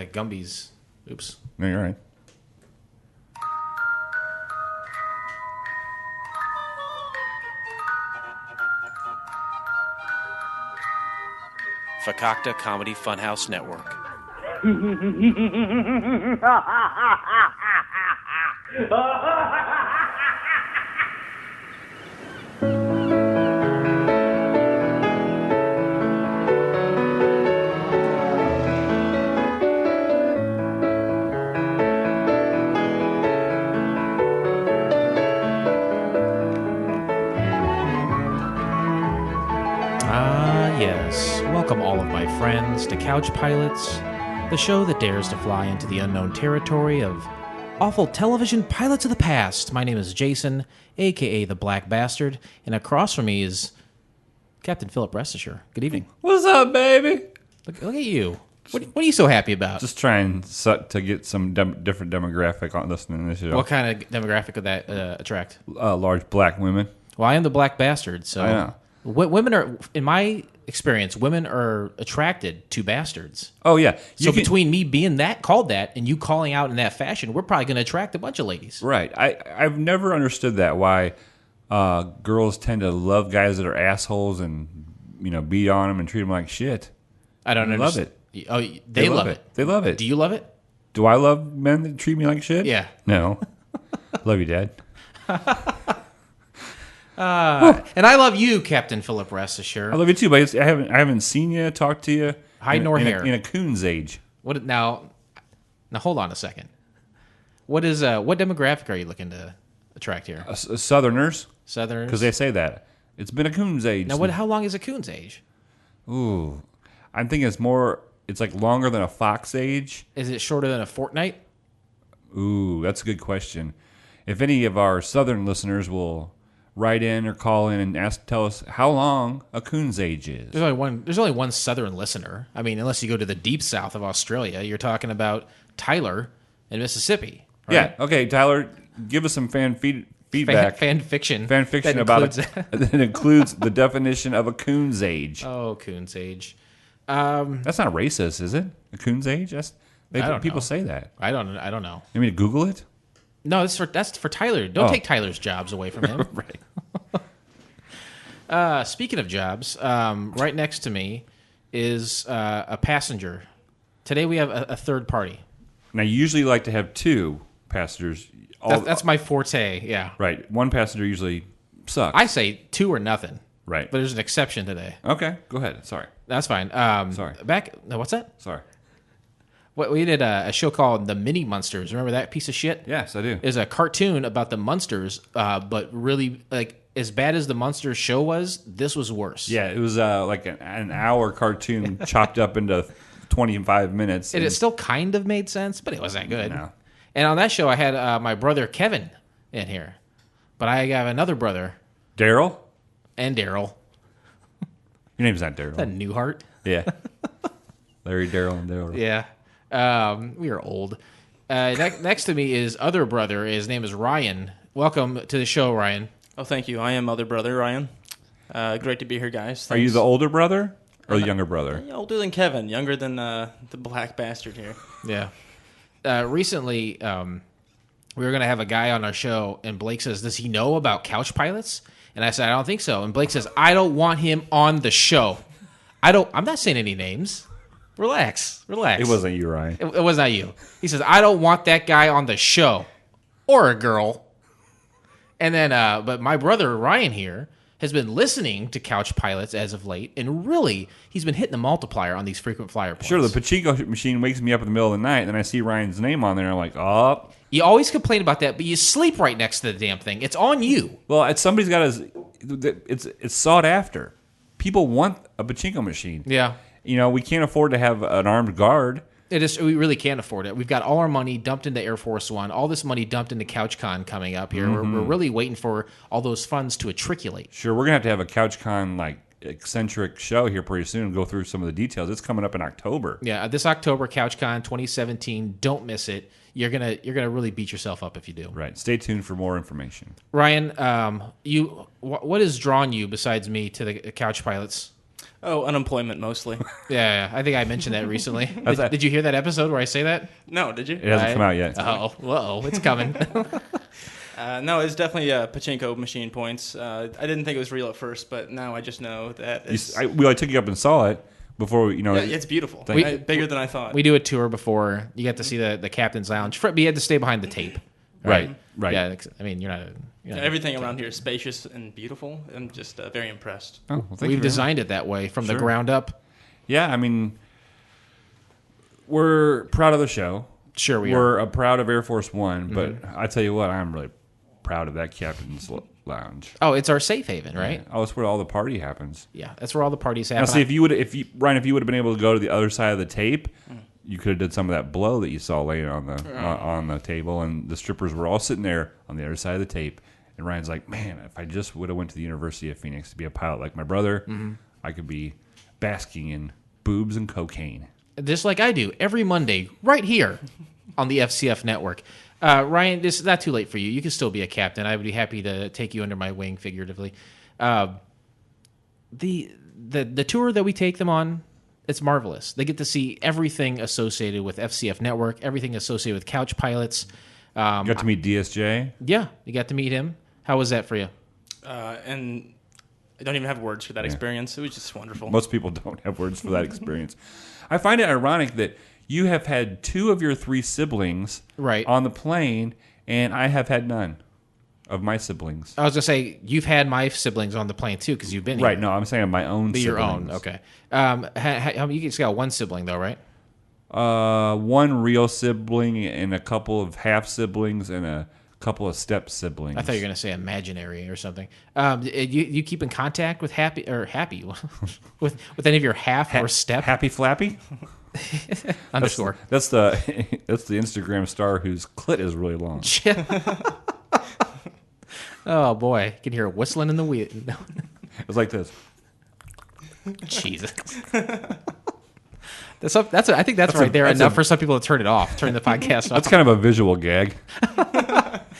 Gumby's. Oops. No, you're right. Fakakta Comedy Funhouse Network. Yes. Welcome all of my friends to Couch Pilots, the show that dares to fly into the unknown territory of awful television pilots of the past. My name is Jason, a.k.a. the Black Bastard, and across from me is Captain Philip Restisher. Good evening. What's up, baby? Look at you. What are you so happy about? Just trying to get some different demographic on listening to this show. What kind of demographic would that attract? Large black women. Well, I am the Black Bastard, so... I know. Women are, in my experience, women are attracted to bastards. Oh, yeah. Between me being called that and you calling out in that fashion, we're probably going to attract a bunch of ladies. Right. I've never understood that, why girls tend to love guys that are assholes and, beat on them and treat them like shit. I don't understand. Love it. Oh, they love it. They love it. Do you love it? Do I love men that treat me like shit? Yeah. No. Love you, Dad. And I love you, Captain Philip Restisher. I love you too, but I haven't seen you, talked to you. Hide nor hair. In a coon's age. What now? Hold on a second. What demographic are you looking to attract here? Southerners. Southerners. Because they say that. It's been a coon's age. Now, how long is a coon's age? Ooh. I'm thinking it's like longer than a fox age. Is it shorter than a fortnight? Ooh, that's a good question. If any of our southern listeners will write in or call in and tell us how long a coon's age is. There's only one southern listener. I mean, unless you go to the deep south of Australia, you're talking about Tyler in Mississippi. Right? Yeah. Okay, Tyler, give us some feedback. Fan fiction. Fan fiction that includes the definition of a coon's age. Oh, coon's age. That's not racist, is it? A coon's age? People say that. I don't know. You mean to Google it? No, that's for Tyler. Don't take Tyler's jobs away from him. Right. Speaking of jobs, right next to me is a passenger. Today we have a third party. Now, you usually like to have two passengers. That's my forte, yeah. Right. One passenger usually sucks. I say two or nothing. Right. But there's an exception today. Okay, go ahead. Sorry. That's fine. Sorry. What's that? Sorry. We did a show called The Mini Munsters. Remember that piece of shit? Yes, I do. It was a cartoon about the Munsters, but really, as bad as the Munsters show was, this was worse. Yeah, it was like an hour cartoon chopped up into 25 minutes. And it still kind of made sense, but it wasn't that good. No. And on that show, I had my brother Kevin in here. But I have another brother. Daryl? And Daryl. Your name's not Daryl. Is that Newhart? Yeah. Larry, Daryl, and Daryl. Yeah. We are old. Next to me is other brother. His name is Ryan. Welcome to the show, Ryan. Oh, thank you. I am other brother, Ryan. Great to be here, guys. Thanks. Are you the older brother or the younger brother? Older than Kevin, younger than the Black Bastard here. Yeah. Recently, we were going to have a guy on our show, and Blake says, does he know about couch pilots? And I said, I don't think so. And Blake says, I don't want him on the show. I'm not saying any names. Relax. It wasn't you, Ryan. It was not you. He says, I don't want that guy on the show. Or a girl. And then, but my brother, Ryan here, has been listening to Couch Pilots as of late, and really, he's been hitting the multiplier on these frequent flyer points. Sure, the Pachinko machine wakes me up in the middle of the night, and then I see Ryan's name on there, and I'm like, oh. You always complain about that, but you sleep right next to the damn thing. It's on you. Well, somebody's got it's sought after. People want a Pachinko machine. Yeah. We can't afford to have an armed guard. We really can't afford it. We've got all our money dumped into Air Force One, all this money dumped into CouchCon coming up here. Mm-hmm. We're really waiting for all those funds to matriculate. Sure, we're going to have a CouchCon eccentric show here pretty soon and go through some of the details. It's coming up in October. Yeah, this October, CouchCon 2017. Don't miss it. You're gonna really beat yourself up if you do. Right. Stay tuned for more information. Ryan, what has drawn you besides me to the Couch Pilots? Oh, unemployment mostly. Yeah, I think I mentioned that recently. Did you hear that episode where I say that? No, did you? It hasn't come out yet. Oh, whoa, it's coming. No, it's definitely pachinko machine points. I didn't think it was real at first, but now I just know that it's... I took you up and saw it before, Yeah, it's beautiful. Bigger than I thought. We do a tour before. You get to see the captain's lounge. But you had to stay behind the tape. Right. Yeah, I mean, you're not... Everything around here is spacious and beautiful. I'm just very impressed. Oh, well, We've designed it that way from the ground up. Yeah, I mean, we're proud of the show. Sure, we're proud of Air Force One, but I tell you what, I'm really proud of that captain's lounge. Oh, it's our safe haven, right? Yeah. Oh, it's where all the party happens. Yeah, that's where all the parties happen. Now, see, if you would have been able to go to the other side of the tape, you could have did some of that blow that you saw laying on the table, and the strippers were all sitting there on the other side of the tape. And Ryan's like, man, if I just would have went to the University of Phoenix to be a pilot like my brother, I could be basking in boobs and cocaine. Just like I do every Monday, right here on the FCF network. Ryan, this is not too late for you. You can still be a captain. I would be happy to take you under my wing, figuratively. The tour that we take them on, it's marvelous. They get to see everything associated with FCF network, everything associated with Couch Pilots. You got to meet DSJ? Yeah, you got to meet him. How was that for you? And I don't even have words for that experience. It was just wonderful. Most people don't have words for that experience. I find it ironic that you have had 2 of your 3 siblings on the plane, and I have had none of my siblings. I was going to say, you've had my siblings on the plane, too, because you've been here. Right, no, I'm saying my own siblings. Your own, okay. You just got one sibling, though, right? One real sibling and a couple of half-siblings and a couple of step-siblings. I thought you were going to say imaginary or something. You keep in contact with happy with any of your half or step? Happy Flappy? Underscore. That's the Instagram star whose clit is really long. Oh boy, you can hear it whistling in the wheel. It was like this. Jesus. I think that's right there enough for some people to turn it off, turn the podcast off. That's kind of a visual gag.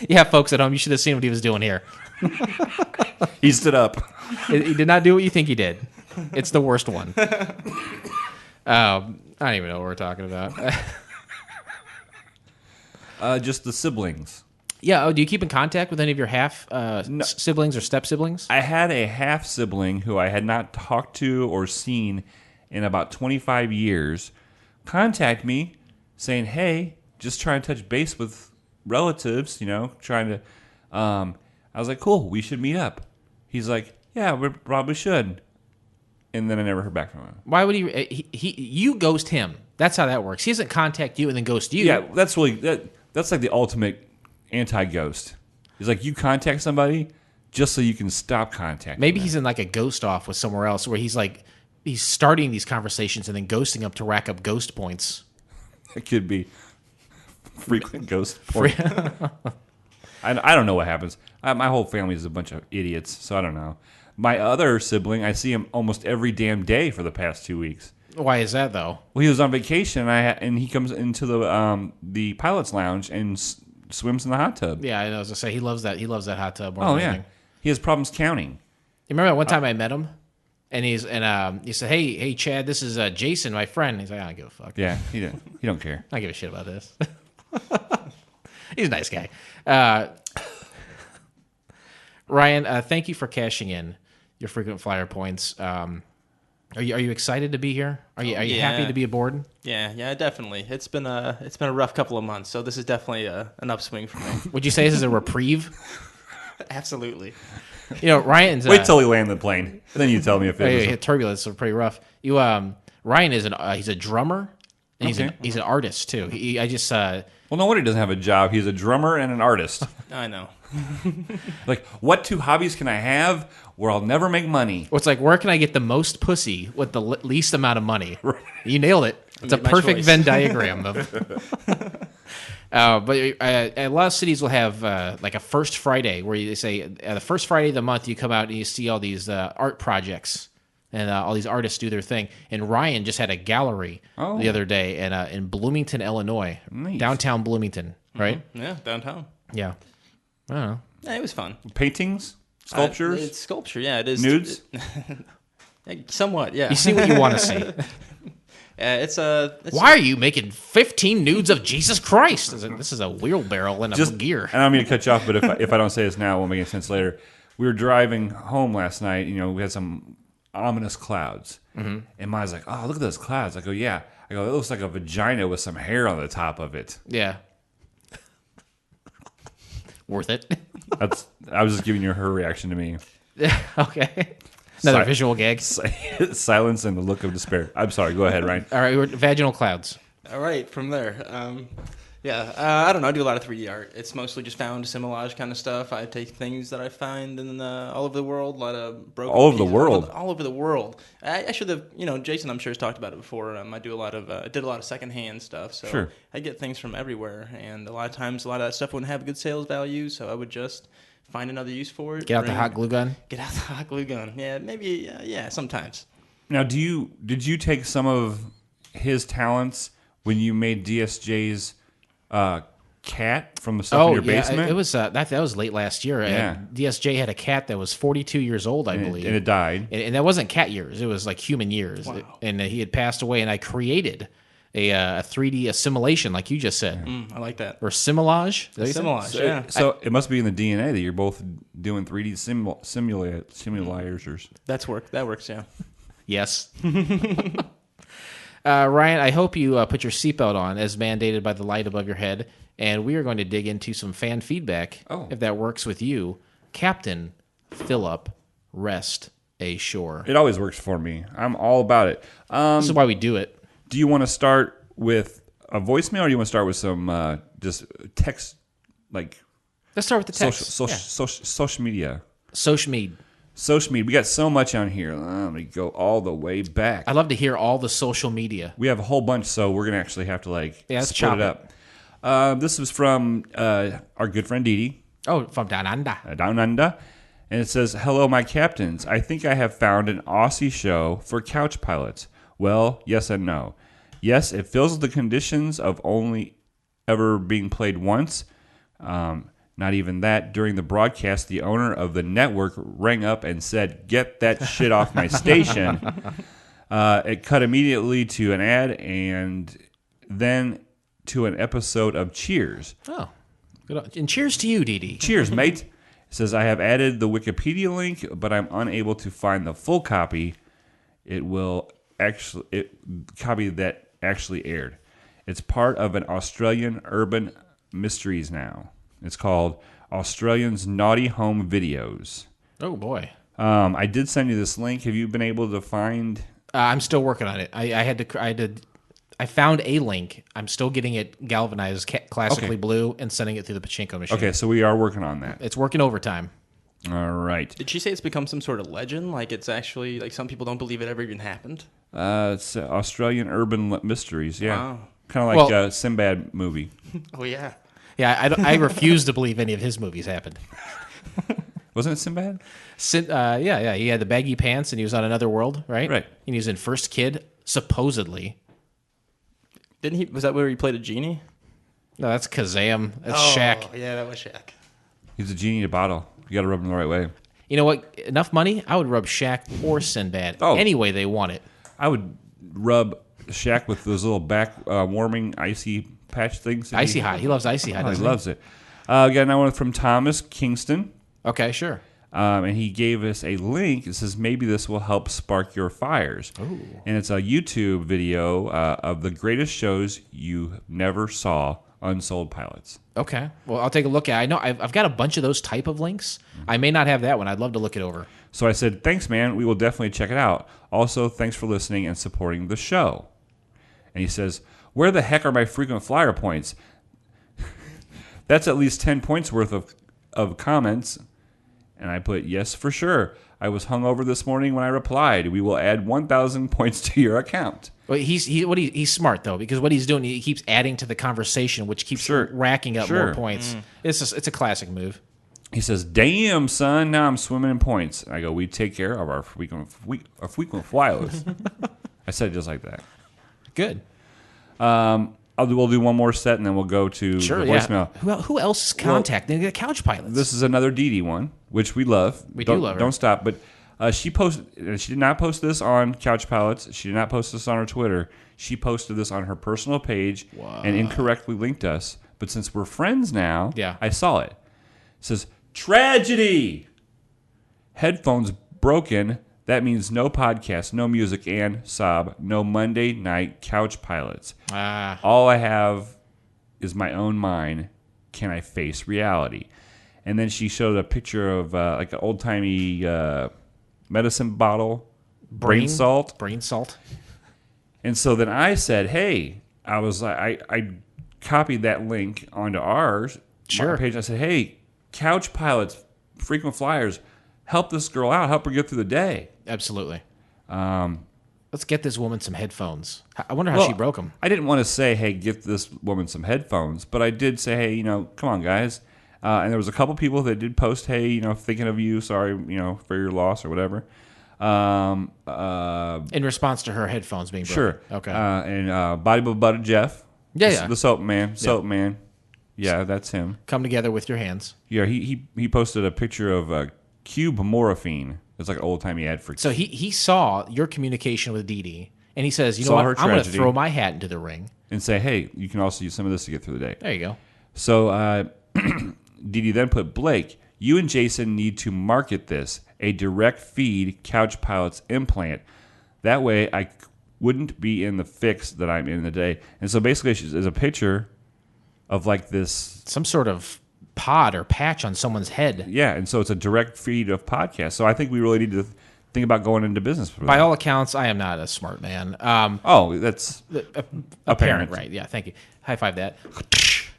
Yeah, folks at home, you should have seen what he was doing here. He stood up. He did not do what you think he did. It's the worst one. I don't even know what we're talking about. Just the siblings. Yeah. Oh, do you keep in contact with any of your half siblings or step siblings? I had a half sibling who I had not talked to or seen in about 25 years contact me saying, hey, just trying to touch base with relatives, trying to... I was like, cool, we should meet up. He's like, yeah, we probably should. And then I never heard back from him. Why would you ghost him? That's how that works. He doesn't contact you and then ghost you. Yeah, that's like the ultimate anti-ghost. He's like, you contact somebody just so you can stop contacting Maybe them. he's in like a ghost off with somewhere else where he's starting these conversations and then ghosting up to rack up ghost points. It could be frequent ghost points. I don't know what happens. My whole family is a bunch of idiots, so I don't know. My other sibling, I see him almost every damn day for the past 2 weeks. Why is that, though? Well, he was on vacation, and he comes into the pilot's lounge and swims in the hot tub. Yeah, I was going to say, he loves that. He loves that hot tub. Oh, yeah. He has problems counting. You remember that one time I met him? And he said, hey, Chad, this is Jason, my friend. He's like, I don't give a fuck. Yeah, he don't care. I don't give a shit about this. He's a nice guy. Ryan, thank you for cashing in your frequent flyer points. Are you excited to be here? Are you happy to be aboard? Yeah, definitely. It's been a rough couple of months, so this is definitely an upswing for me. Would you say this is a reprieve? Absolutely. Ryan's wait till we land the plane, and then you tell me if it was turbulence. So pretty rough. Ryan is he's a drummer and he's an artist too. Well, no wonder he doesn't have a job. He's a drummer and an artist. I know. Like, what 2 hobbies can I have where I'll never make money? Well, it's like, where can I get the most pussy with the least amount of money? Right. You nailed it. It's a perfect Venn diagram of. But a lot of cities will have like a first Friday where they say the first Friday of the month you come out and you see all these art projects and all these artists do their thing. And Ryan just had a gallery the other day in Bloomington, Illinois, downtown Bloomington, right? Mm-hmm. Yeah, downtown. Yeah, I don't know. Yeah, it was fun. Paintings, sculptures, it's sculpture. Yeah, it is. Nudes. Somewhat, yeah. You see what you want to see. It's Why are you making 15 nudes of Jesus Christ? This is a wheelbarrow and a gear. And I don't mean to cut you off, but if I don't say this now, it won't make any sense later. We were driving home last night. We had some ominous clouds. Mm-hmm. And Ma's like, oh, look at those clouds. I go, yeah. I go, it looks like a vagina with some hair on the top of it. Yeah. Worth it. I was just giving you her reaction to me. Yeah, okay. Another visual gag. Silence and the look of despair. I'm sorry. Go ahead, Ryan. All right, we're vaginal clouds. All right, from there. I don't know. I do a lot of 3D art. It's mostly just found assemblage kind of stuff. I take things that I find in all over the world, a lot of broken all over pieces, the world. All over the world. I should have, Jason, I'm sure has talked about it before. I did a lot of secondhand stuff. So sure. I get things from everywhere, and a lot of times a lot of that stuff wouldn't have a good sales value. So I would just find another use for it. Get out the hot glue gun. Get out the hot glue gun. Yeah, maybe. Yeah, sometimes. Now, did you take some of his talents when you made DSJ's cat from the stuff in your basement? It was that was late last year. Yeah. DSJ had a cat that was 42 years old, I believe, and it died. And that wasn't cat years; it was like human years. Wow. And he had passed away. And I created a 3D assimilation, like you just said. I like that. Or simulage. Simulage, yeah. So it must be in the DNA that you're both doing 3D simulators. That works, yeah. Yes. Ryan, I hope you put your seatbelt on as mandated by the light above your head, and we are going to dig into some fan feedback, if that works with you. Captain Philip, rest ashore. It always works for me. I'm all about it. This is why we do it. Do you want to start with a voicemail, or do you want to start with some just text, like? Let's start with the text. Social media. Social media. Social media. We got so much on here. Let me go all the way back. I'd love to hear all the social media. We have a whole bunch, so we're gonna actually have to let's split it up. This was from our good friend Didi. Oh, from Down Under. Down Under. And it says, hello, my captains. I think I have found an Aussie show for couch pilots. Well, yes and no. Yes, it fills the conditions of only ever being played once. Not even that. During the broadcast, the owner of the network rang up and said, get that shit off my station. It cut immediately to an ad and then to an episode of Cheers. Oh, good. And cheers to you, Didi. Cheers, mate. It says, I have added the Wikipedia link, but I'm unable to find the full copy. Copy that actually aired. It's part of an Australian Urban Mysteries now. It's called Australians Naughty Home Videos. Oh boy! I did send you this link. Have you been able to find? I'm still working on it. I found a link. I'm still getting it galvanized, classically blue, and sending it through the pachinko machine. Okay, so we are working on that. It's working overtime. All right. Did she say it's become some sort of legend? Like it's actually like some people don't believe it ever even happened? It's Australian Urban Mysteries. Yeah, wow. Kind of like a Sinbad movie. Oh yeah. Yeah, I refuse to believe any of his movies happened. Wasn't it Sinbad? Yeah. He had the baggy pants and he was on another world, right? Right. And he was in First Kid, supposedly. Didn't he? Was that where he played a genie? No, that's Kazam. That's Shaq. Yeah, that was Shaq. He's a genie in a bottle. You got to rub him the right way. You know what? Enough money, I would rub Shaq or Sinbad any way they want it. I would rub Shaq with those little back warming icy patch things. Icy Hot. He loves Icy Hot. He loves it. We got another one from Thomas Kingston. Okay, sure. And he gave us a link. It says, maybe this will help spark your fires. Ooh. And it's a YouTube video of the greatest shows you never saw, Unsold Pilots. Okay. Well, I'll take a look at it. I know I've got a bunch of those type of links. I may not have that one. I'd love to look it over. So I said, thanks, man. We will definitely check it out. Also, thanks for listening and supporting the show. And he says, where the heck are my frequent flyer points? That's at least 10 points worth of comments. And I put, yes, for sure. I was hungover this morning when I replied. We will add 1,000 points to your account. Well, he's smart, though, because what he's doing, he keeps adding to the conversation, which keeps racking up more points. It's a classic move. He says, damn, son, now I'm swimming in points. And I go, we take care of our frequent flyers. I said it just like that. Good. We'll do one more set, and then we'll go to the voicemail. Yeah. Who else is contacting the Couch Pilots? This is another Didi one, which we love. We do love her. Don't stop. But She posted. She did not post this on Couch Pilots. She did not post this on her Twitter. She posted this on her personal page and incorrectly linked us. But since we're friends now, I saw it. It says, tragedy! Headphones broken. That means no podcast, no music, and sob, no Monday night Couch Pilots. All I have is my own mind. Can I face reality? And then she showed a picture of like an old-timey medicine bottle, brain salt. Brain salt. And so then I said, hey, I copied that link onto ours page. I said, hey, Couch Pilots, frequent flyers, help this girl out. Help her get through the day. Absolutely. Let's get this woman some headphones. I wonder how she broke them. I didn't want to say, hey, give this woman some headphones, but I did say, hey, come on, guys. And there was a couple people that did post, hey, thinking of you, sorry, for your loss or whatever. In response to her headphones being broken. Sure. Okay. And Body Butter Jeff. Yeah. The soap man. Soap man. Yeah, that's him. Come together with your hands. Yeah, he posted a picture of Cube Morphine. It's like an old-timey ad for... So he saw your communication with Dee Dee, and he says, you know what, I'm going to throw my hat into the ring. And say, hey, you can also use some of this to get through the day. There you go. So Dee Dee then put, Blake, you and Jason need to market this, a direct feed Couch Pilots implant. That way I wouldn't be in the fix that I'm in the day. And so basically there's a picture of like this... Some sort of pod or patch on someone's head. Yeah, and so it's a direct feed of podcasts. So I think we really need to think about going into business. By all accounts, I am not a smart man. That's apparent. Right, yeah, thank you. High five that.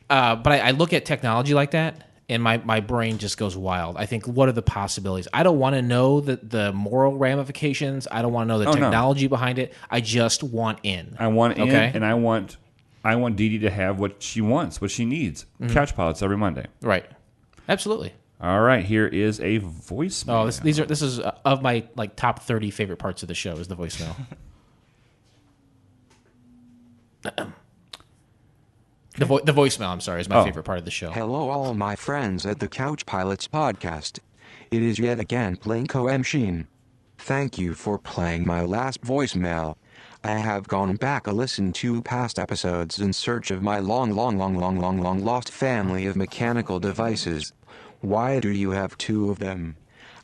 But I look at technology like that, and my brain just goes wild. I think, what are the possibilities? I don't want to know the moral ramifications. I don't want to know the technology behind it. I just want in. I want in, and I want Dee Dee to have what she wants, what she needs. Mm-hmm. Couch Pilots every Monday. Right. Absolutely. All right, here is a voicemail. Oh, this is of my top 30 favorite parts of the show is the voicemail. The voicemail, I'm sorry, is my favorite part of the show. Hello, all my friends at the Couch Pilots podcast. It is yet again Plinko M. Sheen. Thank you for playing my last voicemail. I have gone back and listened to past episodes in search of my long lost family of mechanical devices. Why do you have two of them?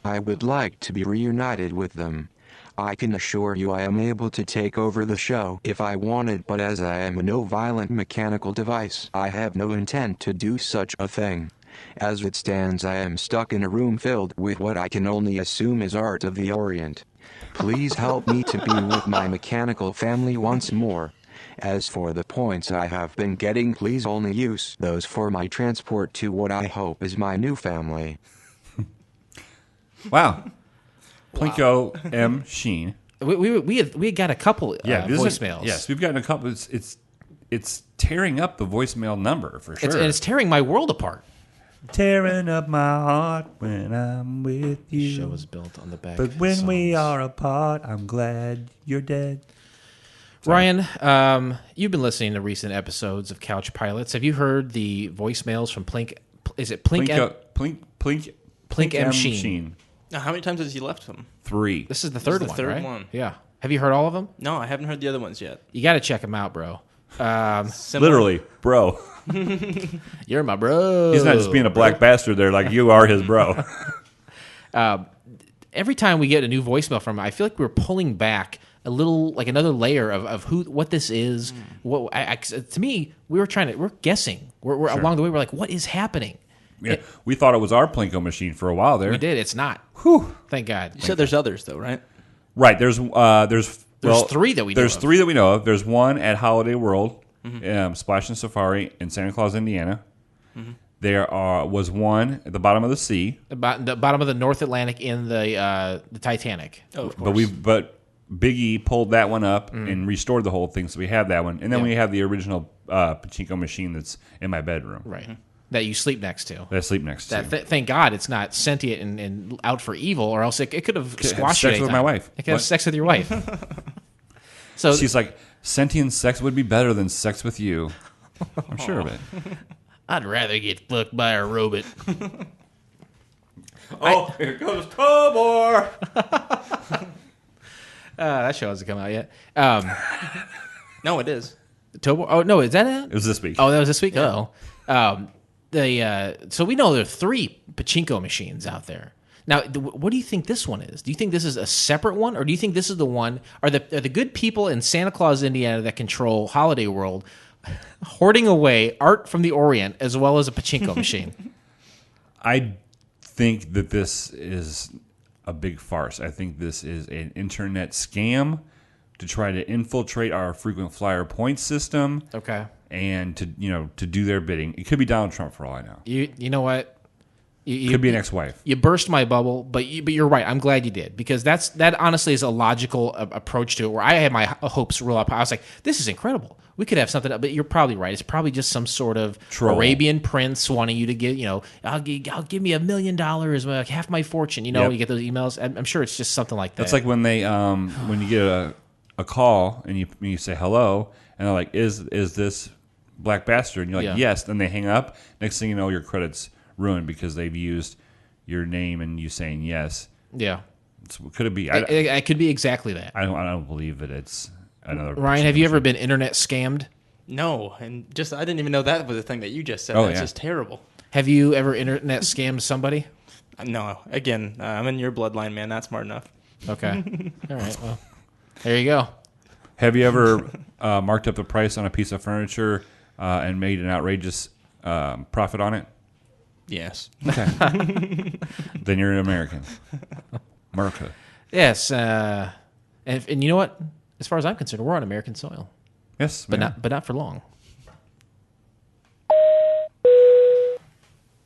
I would like to be reunited with them. I can assure you I am able to take over the show if I wanted, but as I am a no-violent mechanical device, I have no intent to do such a thing. As it stands, I am stuck in a room filled with what I can only assume is art of the Orient. Please help me to be with my mechanical family once more. As for the points I have been getting, please only use those for my transport to what I hope is my new family. Wow. Plinko M. Sheen. We had got a couple voicemails. Yes, we've gotten a couple. It's tearing up the voicemail number for sure. It's tearing my world apart. Tearing up my heart when I'm with you. The show is built on the back. But when we are apart, I'm glad you're dead. Ryan, you've been listening to recent episodes of Couch Pilots. Have you heard the voicemails from Plink? Is it Plink M. Sheen? Now, how many times has he left them? 3. This is the third one. Yeah. Have you heard all of them? No, I haven't heard the other ones yet. You got to check them out, bro. Literally, bro. You're my bro. He's not just being a black bastard there, like you are his bro. Every time we get a new voicemail from him, I feel like we're pulling back a little, like another layer of what this is. To me, we're guessing. We're sure. Along the way, we're like, what is happening? Yeah, we thought it was our Plinko machine for a while there. We did. It's not. Whew. Thank God. You said there's others though, right? Right. There's 3 that we know of. There's 3 that we know of. There's one at Holiday World, Splash and Safari in Santa Claus, Indiana. Mm-hmm. There was one at the bottom of the sea. The bottom of the North Atlantic in the Titanic. Oh, of course. But Biggie pulled that one up and restored the whole thing, so we have that one. And then we have the original pachinko machine that's in my bedroom. Right. Mm-hmm. That you sleep next to. That I sleep next to. Thank God it's not sentient and out for evil, or else it could have squashed you. Sex with my wife. It could have sex with your wife. So she's like, sentient sex would be better than sex with you. I'm sure of it. I'd rather get fucked by a robot. Here goes Tobor. That show hasn't come out yet. No, it is. Tobor. Oh no, is that it? It was this week. Oh, that was this week. Oh, so we know there are 3 pachinko machines out there. Now, what do you think this one is? Do you think this is a separate one, or do you think this is the one? Are the good people in Santa Claus, Indiana, that control Holiday World hoarding away art from the Orient as well as a pachinko machine? I think that this is a big farce. I think this is an internet scam to try to infiltrate our frequent flyer point system. Okay. And to do their bidding. It could be Donald Trump for all I know. You know what? Could be an ex-wife. You burst my bubble, but you're right. I'm glad you did, because that honestly is a logical approach to it. Where I had my hopes real up, I was like, "This is incredible. We could have something." But you're probably right. It's probably just some sort of troll. Arabian prince wanting you to give. I'll give me $1 million, like half my fortune. Yep. You get those emails. I'm sure it's just something like that. That's like when they when you get a call and you say hello, and they're like, "Is this Black Bastard?" And you're like, "Yes." Then they hang up. Next thing you know, your credit's ruined because they've used your name and you saying yes. Yeah. Could it be? It could be exactly that. I don't believe that it's another. Ryan, have you ever been internet scammed? No, and I didn't even know that was the thing that you just said. Oh, That's yeah. just terrible. Have you ever internet scammed somebody? No, again, I'm in your bloodline, man. Not smart enough. Okay. All right. Well, there you go. Have you ever marked up the price on a piece of furniture and made an outrageous profit on it? Yes. Okay. Then you're an American. America. Yes. And you know what? As far as I'm concerned, we're on American soil, Yes, but ma'am. not for long.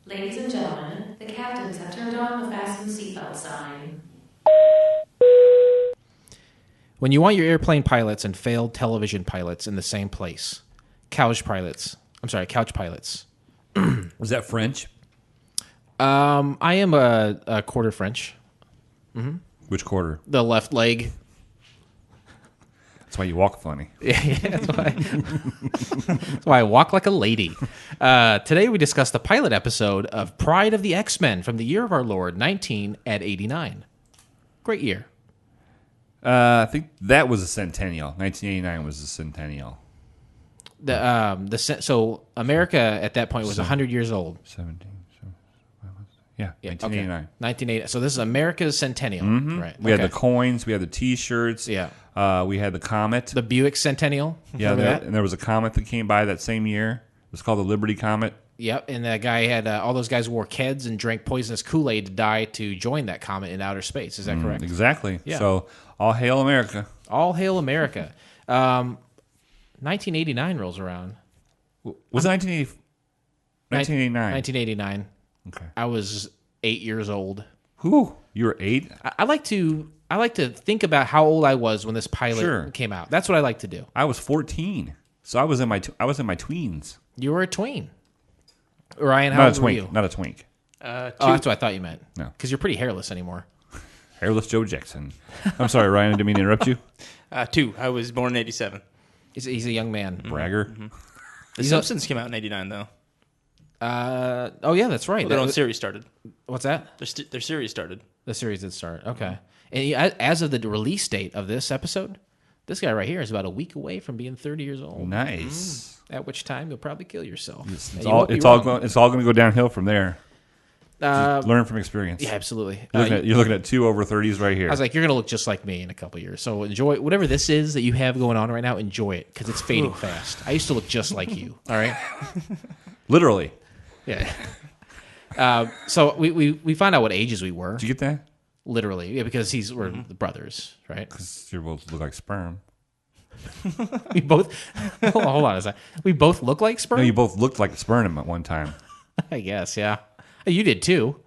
Ladies and gentlemen, the captains have turned on the fasten seatbelt sign. When you want your airplane pilots and failed television pilots in the same place, couch pilots. Was that French? I am a quarter French. Which quarter? The left leg. That's why you walk funny. Yeah, that's why I walk like a lady. Today we discuss the pilot episode of Pryde of the X-Men from the year of our Lord, 1989. Great year. I think that was a centennial. 1989 was a centennial. So America at that point was 100 years old. 17. Yeah, 1989. Okay. 1980. So this is America's centennial, right? We had the coins. We had the T-shirts. Yeah. We had the comet. The Buick Centennial. Yeah, Remember that? and there was a comet that came by that same year. It was called the Liberty Comet. Yep, and that guy had all those guys wore Keds and drank poisonous Kool-Aid to die to join that comet in outer space. Is that correct? Exactly. Yeah. So, all hail America. All hail America. 1989 rolls around. Was it 1989? 1989. Okay. I was 8 years old. Whew. You were 8? I like to think about how old I was when this pilot Sure. came out. That's what I like to do. I was 14. So I was in my tweens. You were a tween. Ryan, how old were you? Not a twink. Oh, that's what I thought you meant. No. Because you're pretty hairless anymore. Hairless Joe Jackson. I'm sorry, Ryan. I didn't mean to interrupt you. 2. I was born in 87. He's a young man. Bragger. The Simpsons came out in 89, though. Oh, yeah, that's right. Well, their own series started. What's that? Their series started. The series did start. Okay. And as of the release date of this episode, this guy right here is about a week away from being 30 years old. Nice. At which time you'll probably kill yourself. It's all going to go downhill from there. Just learn from experience. Yeah, absolutely. You're looking at 2 over 30s right here. I was like, you're going to look just like me in a couple years. So enjoy whatever this is that you have going on right now. Enjoy it because it's fading fast. I used to look just like you. All right. Literally. Yeah. So we found out what ages we were. Did you get that? Literally, yeah, because we're the brothers, right? Because you both look like sperm. We both hold on a second. We both look like sperm. No, you both looked like sperm at one time. I guess, yeah. You did too,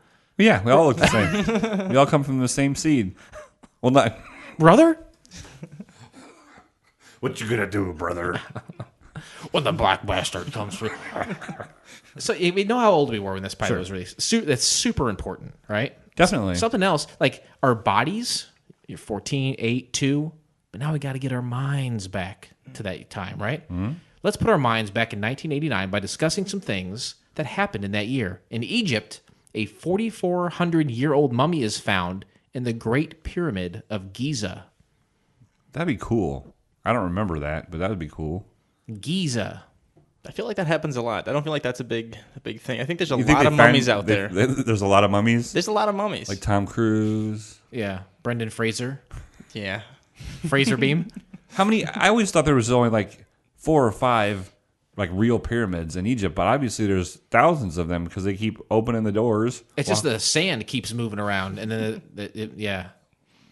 Yeah, we all look the same. We all come from the same seed. Well, not brother. what you gonna do, brother? When the black bastard comes through. So we know how old we were when this pilot was released. That's super important, right? Definitely. Something else, like our bodies, you're 14, 8, 2, but now we got to get our minds back to that time, right? Mm-hmm. Let's put our minds back in 1989 by discussing some things that happened in that year in Egypt a 4,400-year-old mummy is found in the Great Pyramid of Giza. That'd be cool. I don't remember that, but that would be cool. Giza. I feel like that happens a lot. I don't feel like that's a big thing. I think there's a You think lot they of mummies out they- there. There's a lot of mummies, There's a lot of mummies. like Tom Cruise. Yeah, Brendan Fraser. yeah. Fraser Beam. How many? I always thought there was only like 4 or 5 like real pyramids in Egypt, but obviously there's thousands of them because they keep opening the doors. It's just the sand keeps moving around, and then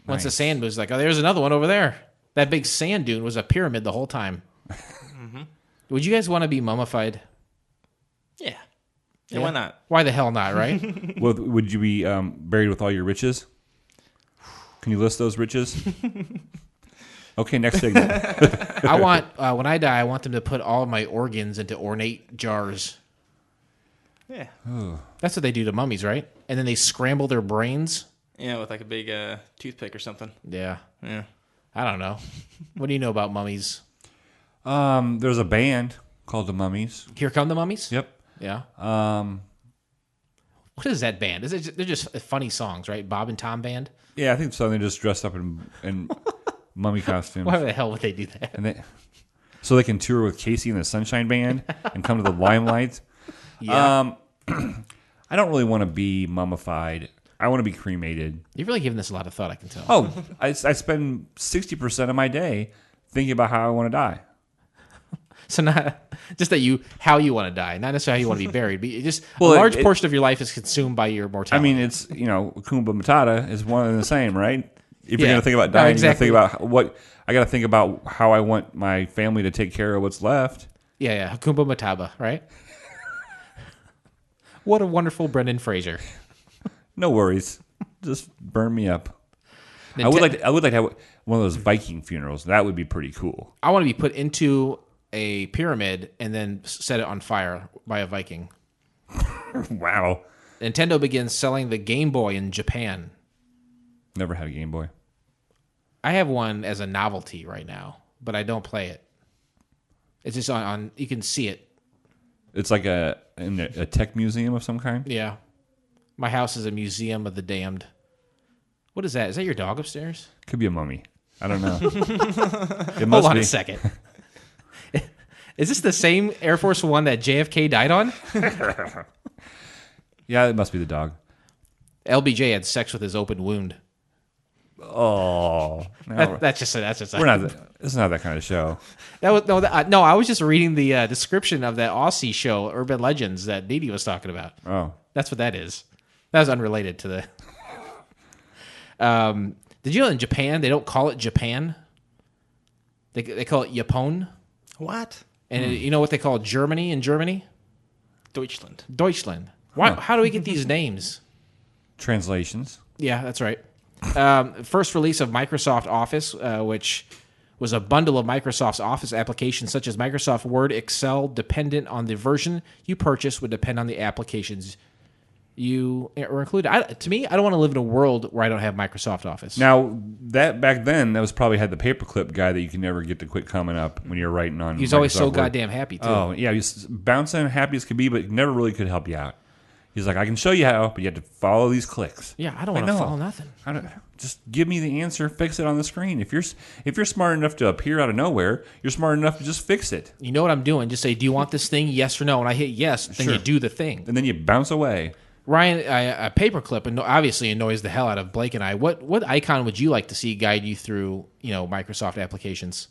once the Nice. sand moves, like, oh, there's another one over there. That big sand dune was a pyramid the whole time. Would you guys want to be mummified? Yeah. Yeah, why not? Why the hell not, right? Well, would you be buried with all your riches? Can you list those riches? Okay, next segment. I want when I die, I want them to put all of my organs into ornate jars. Yeah. That's what they do to mummies, right? And then they scramble their brains. Yeah, with like a big toothpick or something. Yeah, Yeah. I don't know. What do you know about mummies? There's a band called the Mummies. Here Come the Mummies. Yep. Yeah. What is that band? They're just funny songs, right? Bob and Tom band. Yeah, I think so. They just dressed up in mummy costumes. Why the hell would they do that? And so they can tour with Casey and the Sunshine Band and come to the limelight. Yeah. I don't really want to be mummified. I want to be cremated. You've really given this a lot of thought, I can tell. Oh, I spend 60% of my day thinking about how I want to die. So not just that how you want to die, not necessarily how you want to be buried, but just Well, a large it- portion of your life is consumed by your I mortality. mean, it's, Kumba Matata is one and the same, right? If you're Yeah. going to think about No, dying, exactly. you got to think about I got to think about how I want my family to take care of what's left. yeah, Hakumba Mataba, right? What a wonderful Brendan Fraser. No worries. Just burn me up. I would like to have one of those Viking funerals. That would be pretty cool. I want to be put into a pyramid and then set it on fire by a Viking. Wow. Nintendo begins selling the Game Boy in Japan. Never had a Game Boy. I have one as a novelty right now, but I don't play it. It's just on you can see it. It's like in a tech museum of some kind. Yeah. My house is a museum of the damned. What is that? Is that your dog upstairs? Could be a mummy. I don't know. It must Hold on be. a second. Is this the same Air Force One that JFK died on? Yeah, it must be the dog. LBJ had sex with his open wound. Oh, no, That's just we're not. It's not that kind of show. That was no. I was just reading the description of that Aussie show, Urban Legends, that Didi was talking about. Oh, That's what that is. That was unrelated to the. Did you know in Japan they don't call it Japan? They call it Japon. What? And you know what they call Germany in Germany? Deutschland. Deutschland. Why? How do we get these names? translations. Yeah, that's right. First release of Microsoft Office, which was a bundle of Microsoft's Office applications such as Microsoft Word, Excel, dependent on the version you purchase would depend on the applications you are included. To me, I don't want to live in a world where I don't have Microsoft Office. Now, that back then, that was probably had the paperclip guy that you can never get to quit coming up when you're writing on. He's always Microsoft so Word. goddamn happy, too. Oh, yeah, he's bouncing, happy as could be, but never really could help you out. He's like, I can show you how, but you have to follow these clicks. Yeah, I don't want to follow nothing. I don't, just give me the answer, fix it on the screen. If you're smart enough to appear out of nowhere, you're smart enough to just fix it. You know what I'm doing? Just say, do you want this thing? Yes or no? And I hit yes, then Sure. you do the thing. And then you bounce away. Ryan, a paperclip obviously annoys the hell out of Blake and I. What icon would you like to see guide you through, Microsoft applications?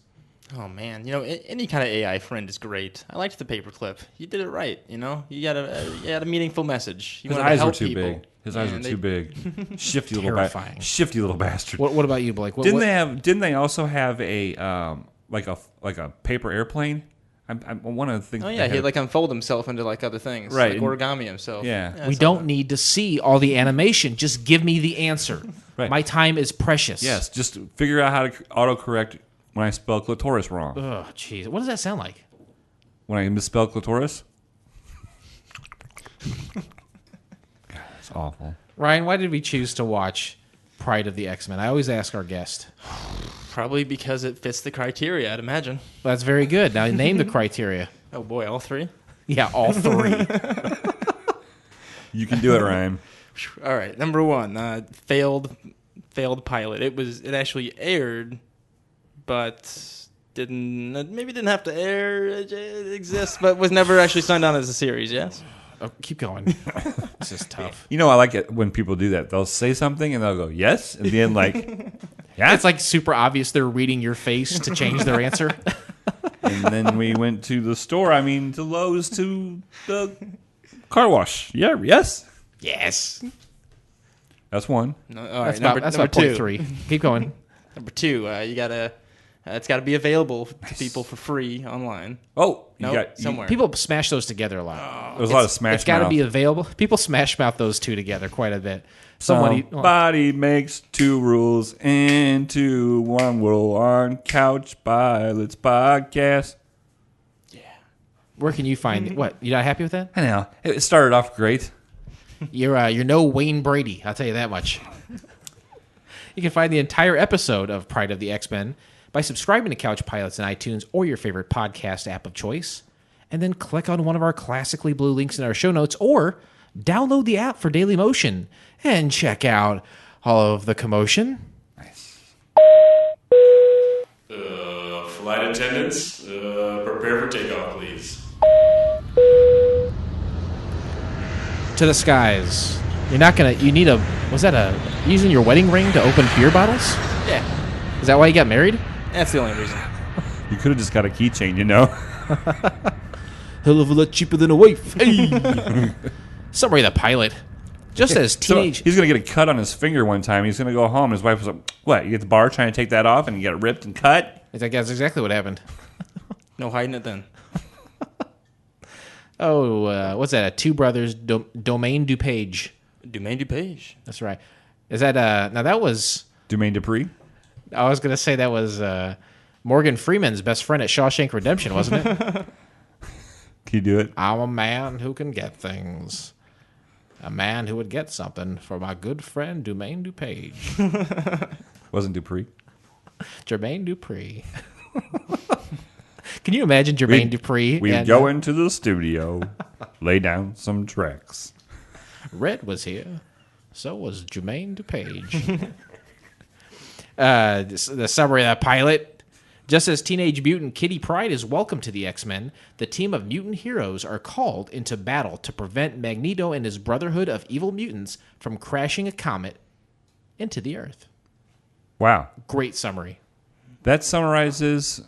Oh man, any kind of AI friend is great. I liked the paperclip. You did it right. You had a meaningful message. You His wanted to eyes were help too people. big. His eyes were And too big. Shifty little Terrifying. shifty little bastard. What about you, Blake? Didn't they also have a like a paper airplane? I want to think. Oh they yeah, had- he'd unfold himself into other things, Right. like origami himself. Yeah. I We saw don't that. need to see all the animation. Just give me the answer. Right. My time is precious. Yes, just figure out how to autocorrect when I spell clitoris wrong. Oh, jeez. What does that sound like? When I misspell clitoris. God, that's awful. Ryan, why did we choose to watch Pryde of the X-Men? I always ask our guest. Probably because it fits the criteria, I'd imagine. That's very good. Now name the criteria. Oh boy, all three. Yeah, all three. You can do it, Ryan. All right, number one, failed pilot. It actually aired, but didn't have to air. It exists, but was never actually signed on as a series. Yes. Oh, keep going. This is tough. You know, I like it when people do that. They'll say something and they'll go, yes, and then like, yeah. It's like super obvious they're reading your face to change their answer. And then we went to the store. I mean, to Lowe's, to the car wash. Yeah, yes. Yes. That's one. No, all That's right, about number point two. three. Keep going. Number two, you gotta. It's got to be available to people for free online. Oh, Somewhere. People smash those together a lot. There's a lot of smash. It's got to mouth. be available. People smash mouth those two together quite a bit. Somebody makes two rules into one rule on Couch Pilots Podcast. Where can you find what? You not happy with that? I know. It started off great. You're no Wayne Brady. I'll tell you that much. You can find the entire episode of Pryde of the X-Men by subscribing to Couch Pilots in iTunes or your favorite podcast app of choice, and then click on one of our classically blue links in our show notes, or download the app for Daily Motion and check out all of the commotion. Flight attendants, prepare for takeoff, please. To the skies. You're not gonna. You need a. Was that a using your wedding ring to open beer bottles? Yeah, Is that why you got married? that's the only reason. You could have just got a keychain, you know? Hell of a lot cheaper than a wife. Hey. Summary of the pilot. Just as teenage. So he's going to get a cut on his finger one time. He's going to go home. His wife was like, what? You get the bar trying to take that off and you get it ripped and cut? It's like, that's exactly what happened. No hiding it then. What's that? Two brothers, Domaine DuPage. Domaine DuPage. That's right. Is that now that was? Dumaine Dupree? I was gonna say that was Morgan Freeman's best friend at Shawshank Redemption, wasn't it? Can you do it? I'm a man who can get things. A man who would get something for my good friend Domaine DuPage. Wasn't Dupree? Jermaine Dupri. Can you imagine Jermaine Dupri? We'd go into the studio, lay down some tracks. Red was here. So was Jermaine DuPage. The summary of that pilot. Just as Teenage Mutant Kitty Pryde is welcome to the X-Men, the team of mutant heroes are called into battle to prevent Magneto and his Brotherhood of Evil Mutants from crashing a comet into the Earth. Wow. Great summary. That summarizes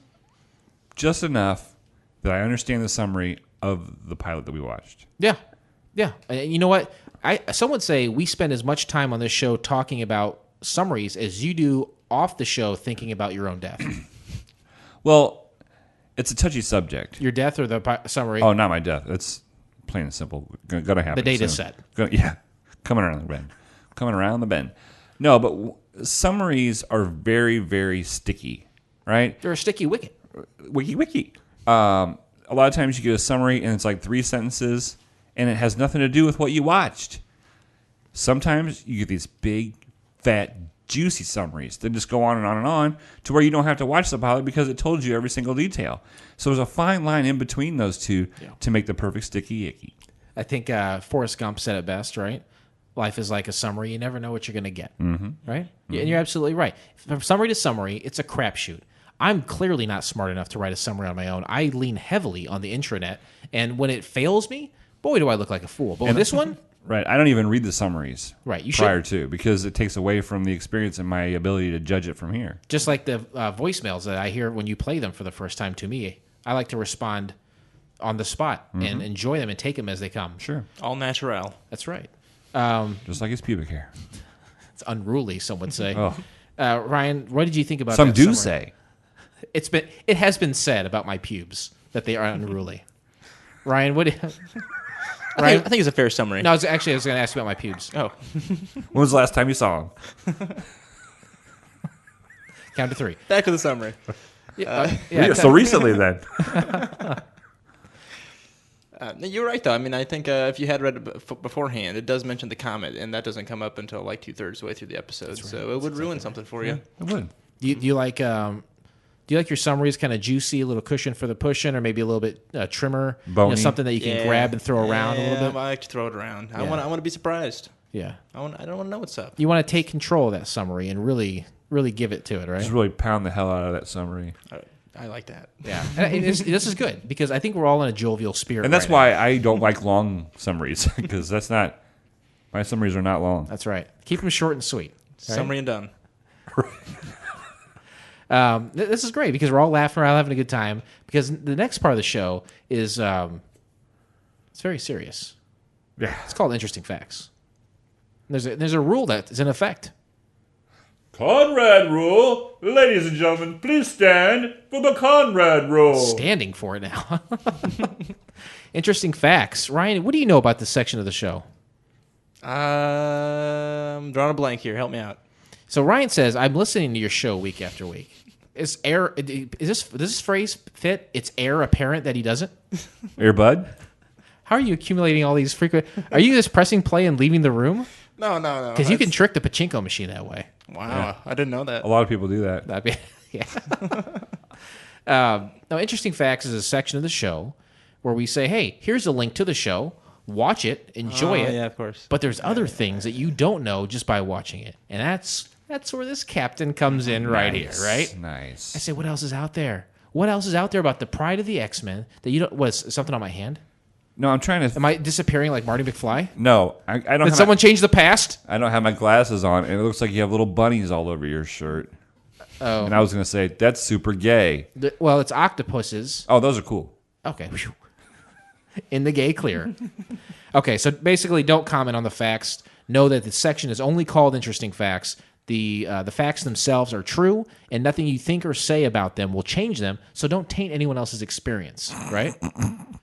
just enough that I understand the summary of the pilot that we watched. Yeah. Yeah. And you know what? Some would say we spend as much time on this show talking about summaries as you do off the show thinking about your own death. Well, it's a touchy subject. Your death or the summary? Oh, not my death. It's plain and simple. Going to happen. The date is soon. set. Yeah. Coming around the bend. Coming around the bend. No, but summaries are very, very sticky, right? They're a sticky wicket. Wiki. A lot of times you get a summary and it's like 3 sentences and it has nothing to do with what you watched. Sometimes you get these big, fat, juicy summaries that just go on and on to where you don't have to watch the pilot because it told you every single detail. So there's a fine line in between those two to make the perfect sticky icky. I think Forrest Gump said it best, right? Life is like a summary. You never know what you're going to get, right? Yeah, and you're absolutely right. From summary to summary, it's a crapshoot. I'm clearly not smart enough to write a summary on my own. I lean heavily on the intranet, and when it fails me, boy, do I look like a fool. But with this one... Right. I don't even read the summaries you prior to because it takes away from the experience and my ability to judge it from here. Just like the voicemails that I hear when you play them for the first time to me. I like to respond on the spot and enjoy them and take them as they come. Sure. All natural. That's right. Just like his pubic hair. It's unruly, some would say. Oh. Ryan, what did you think about Some that do summary? say. It has been said about my pubes that they are unruly. Ryan, what do you... I think it's a fair summary. No, I was going to ask you about my pubes. Oh. When was the last time you saw him? Count to 3. Back to the summary. So recently then. You're right, though. I mean, I think if you had read it beforehand, it does mention the comet, and that doesn't come up until like 2/3 the way through the episode. So it would ruin something for you. It would. Do you like... do Do you like your summaries kind of juicy, a little cushion for the pushing, or maybe a little bit trimmer? Bony. Something that you can grab and throw around a little bit? I like to throw it around. I Yeah. want to be surprised. Yeah. I don't want to know what's up. You want to take control of that summary and really, really give it to it, right? Just really pound the hell out of that summary. I like that. Yeah. And this is good because I think we're all in a jovial spirit. And that's right why now. I don't like long summaries, because my summaries are not long. That's right. Keep them short and sweet. Right? Summary and done. This is great because we're all laughing around, having a good time. Because the next part of the show is it's very serious. Yeah. It's called Interesting Facts. There's a rule that is in effect. Conrad rule. Ladies and gentlemen, please stand for the Conrad rule. Standing for it now. Interesting Facts. Ryan, what do you know about this section of the show? I'm drawing a blank here. Help me out. So Ryan says, I'm listening to your show week after week. Does this phrase fit? It's air apparent that he doesn't? Earbud? How are you accumulating all these frequent... Are you just pressing play and leaving the room? No. Because you can trick the pachinko machine that way. Wow, Yeah. I didn't know that. A lot of people do that. That'd be, yeah. Now, Interesting Facts is a section of the show where we say, hey, here's a link to the show. Watch it, enjoy it. Yeah, of course. But there's other things that you don't know just by watching it. And that's where this captain comes in right here, right? Nice. I say, what else is out there? What else is out there about the Pryde of the X-Men that you don't... Was something on my hand? No, I'm trying to... Am I disappearing like Marty McFly? No, I don't Did have someone change the past? I don't have my glasses on, and it looks like you have little bunnies all over your shirt. Oh. And I was going to say, that's super gay. Well, it's octopuses. Oh, those are cool. Okay. In the gay clear. Okay, so basically don't comment on the facts. Know that the section is only called Interesting Facts. The facts themselves are true, and nothing you think or say about them will change them, so don't taint anyone else's experience, right?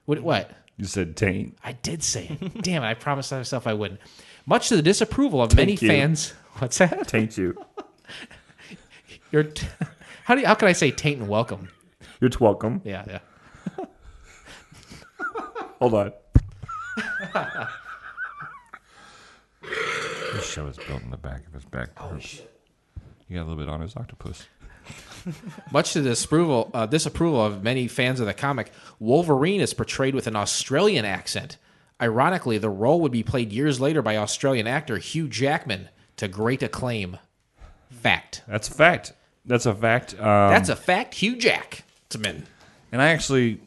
What? You said taint. I did say it. Damn it, I promised myself I wouldn't. Much to the disapproval of many you. fans. What's that? Taint you. How can I say taint and welcome? You're welcome. Yeah. Hold on. This show is built in the back of his back. Oh, shit. You got a little bit on his octopus. Much to the disapproval of many fans of the comic, Wolverine is portrayed with an Australian accent. Ironically, the role would be played years later by Australian actor Hugh Jackman to great acclaim. Fact. That's a fact. That's a fact. That's a fact, Hugh Jackman. And I actually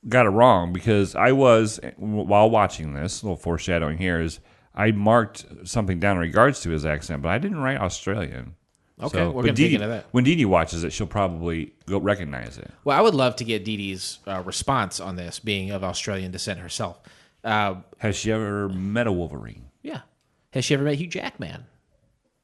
got it wrong because I was, while watching this, a little foreshadowing here, is I marked something down in regards to his accent, but I didn't write Australian. Okay, So, we're but going to dig into that. When Dee Dee watches it, she'll probably go recognize it. Well, I would love to get Dee Dee's response on this, being of Australian descent herself. Has she ever met a Wolverine? Yeah. Has she ever met Hugh Jackman?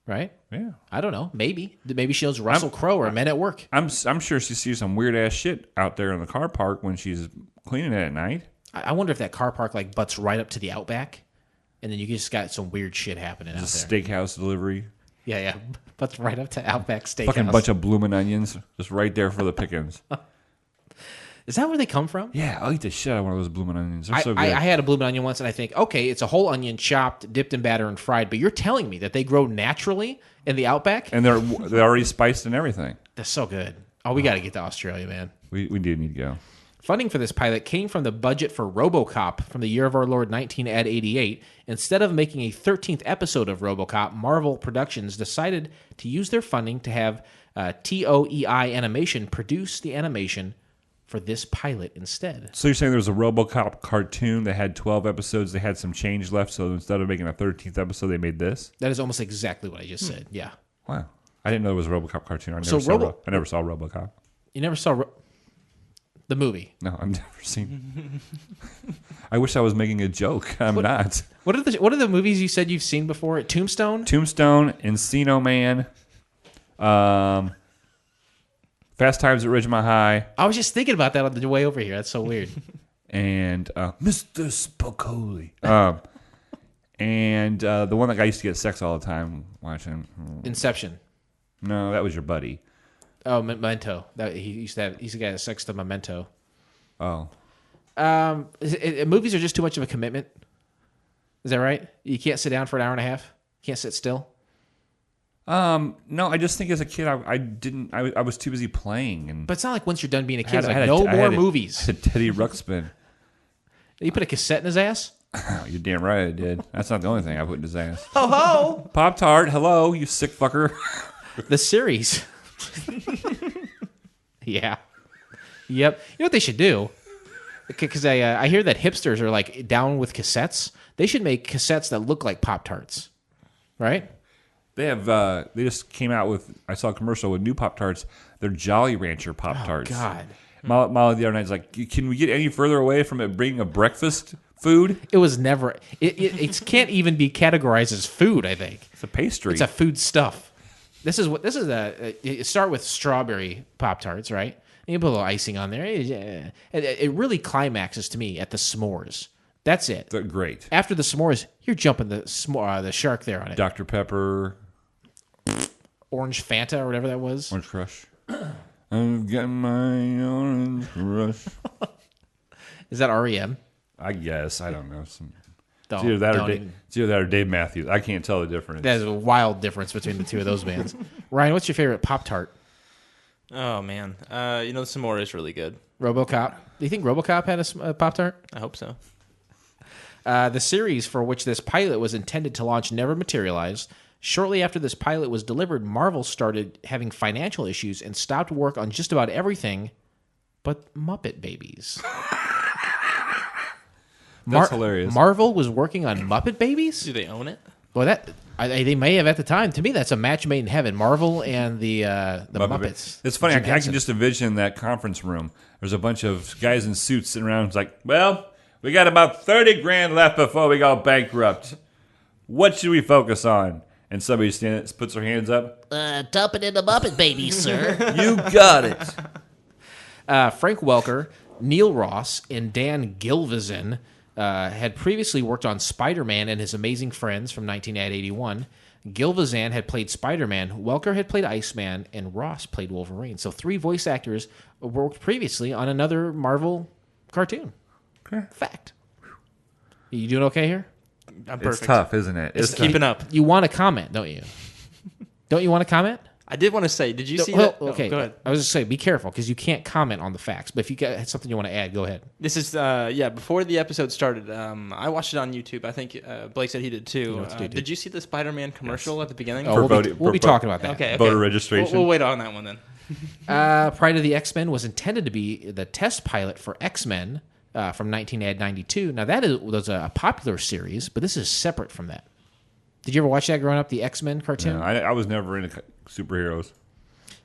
Right? Yeah. I don't know. Maybe. Maybe she knows Russell Crowe or Men at Work. I'm sure she sees some weird ass shit out there in the car park when she's cleaning it at night. I wonder if that car park like butts right up to the Outback, and then you just got some weird shit happening out It's a there. steakhouse delivery. Yeah. Butts right up to Outback Steakhouse. Fucking bunch of bloomin' onions just right there for the pickings. Is that where they come from? Yeah, I'll eat the shit out of one of those bloomin' onions. They're so good. I had a bloomin' onion once, and I think, okay, it's a whole onion chopped, dipped in batter, and fried. But you're telling me that they grow naturally in the Outback? And they're already spiced and everything. That's so good. Oh, we got to get to Australia, man. We do need to go. Funding for this pilot came from the budget for RoboCop from the year of our Lord 1988. Instead of making a 13th episode of RoboCop, Marvel Productions decided to use their funding to have TOEI Animation produce the animation for this pilot instead. So you're saying there was a RoboCop cartoon that had 12 episodes, they had some change left, so instead of making a 13th episode, they made this? That is almost exactly what I just said. Yeah. Wow. I didn't know there was a RoboCop cartoon. I never saw RoboCop. You never saw the movie? No, I've never seen. I wish I was making a joke. I'm not. What are the movies you said you've seen before? Tombstone? Tombstone, Encino Man, Fast Times at Ridgemont High, I was just thinking about that on the way over here. That's so weird. and Mr. Spicoli. And the one that I used to get sex all the time watching. Inception. No, that was your buddy. Oh, Memento. He's the guy that sex to Memento. Oh. Movies are just too much of a commitment. Is that right? You can't sit down for an hour and a half? You can't sit still? No, I just think as a kid, I was too busy playing. And But it's not like once you're done being a I kid, it's had like, a- no I more had a- movies. a Teddy Ruxpin. You put a cassette in his ass? Oh, you're damn right I did. That's not the only thing I put in his ass. Ho ho! Pop-Tart, hello, you sick fucker. The series. Yeah. Yep. You know what they should do? Because I hear that hipsters are like down with cassettes. They should make cassettes that look like Pop-Tarts. Right? They have. They just came out with. I saw a commercial with new Pop-Tarts. They're Jolly Rancher Pop-Tarts. Oh, God. Molly the other night was like, "Can we get any further away from it being a breakfast food? It was never... It can't even be categorized as food, I think. It's a pastry. It's a food stuff. You start with strawberry Pop-Tarts, right? And you put a little icing on there. It really climaxes to me at the s'mores. That's it. They're great. After the s'mores, you're jumping the shark there on it. Dr. Pepper, Orange Fanta or whatever that was. Orange Crush. I'm getting my orange crush. Is that REM? I guess. I don't know. It's Don't, either that don't or even- it's either that or Dave Matthews. I can't tell the difference. There's a wild difference between the two of those bands. Ryan, what's your favorite Pop-Tart? Oh man, the s'more is really good. RoboCop. Do you think RoboCop had a Pop-Tart? I hope so. The series for which this pilot was intended to launch never materialized. Shortly after this pilot was delivered, Marvel started having financial issues and stopped work on just about everything but Muppet Babies. That's hilarious. Marvel was working on Muppet Babies? Do they own it? Well, they may have at the time. To me, that's a match made in heaven. Marvel and the Muppets. It's funny. Jim I can Henson. just envision that conference room. There's a bunch of guys in suits sitting around. It's like, well, we got about 30 grand left before we go bankrupt. What should we focus on? And somebody puts their hands up. Dump it in the Muppet Babies, sir. You got it. Frank Welker, Neil Ross, and Dan Gilvezan had previously worked on Spider-Man and His Amazing Friends from 1981. Gilvezan had played Spider-Man, Welker had played Iceman, and Ross played Wolverine. So 3 voice actors worked previously on another Marvel cartoon. Okay. Fact. You doing okay here? I'm perfect. It's tough, isn't it? It's keeping up. You want to comment, don't you? Don't you want to comment? I did want to say, did you see Well, that? Oh, okay. go ahead. I was just saying, be careful because you can't comment on the facts. But if you got something you want to add, go ahead. This is before the episode started. I watched it on YouTube. I think Blake said he did too. what to do, dude. Did you see the Spider-Man commercial at the beginning? Oh, voting- we'll be for- talking about that. Okay. Voter registration. We'll wait on that one then. Pride of the X-Men was intended to be the test pilot for X-Men from 1992. Now, was a popular series, but this is separate from that. Did you ever watch that growing up, the X-Men cartoon? No, I was never into superheroes.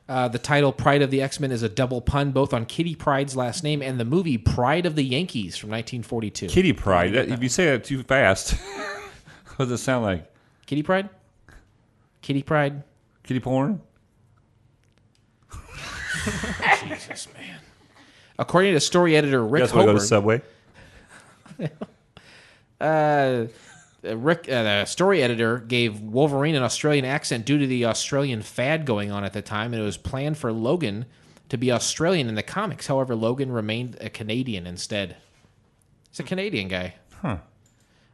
The title Pride of the X-Men is a double pun both on Kitty Pryde's last name and the movie Pride of the Yankees from 1942. Kitty Pryde. If you say that too fast, what does it sound like? Kitty Pryde? Kitty Pryde? Kitty porn? Jesus, man. According to story editor Rick Guess we'll go to Hoberg, Subway. the story editor gave Wolverine an Australian accent due to the Australian fad going on at the time, and it was planned for Logan to be Australian in the comics. However, Logan remained a Canadian instead. He's a Canadian guy. Huh.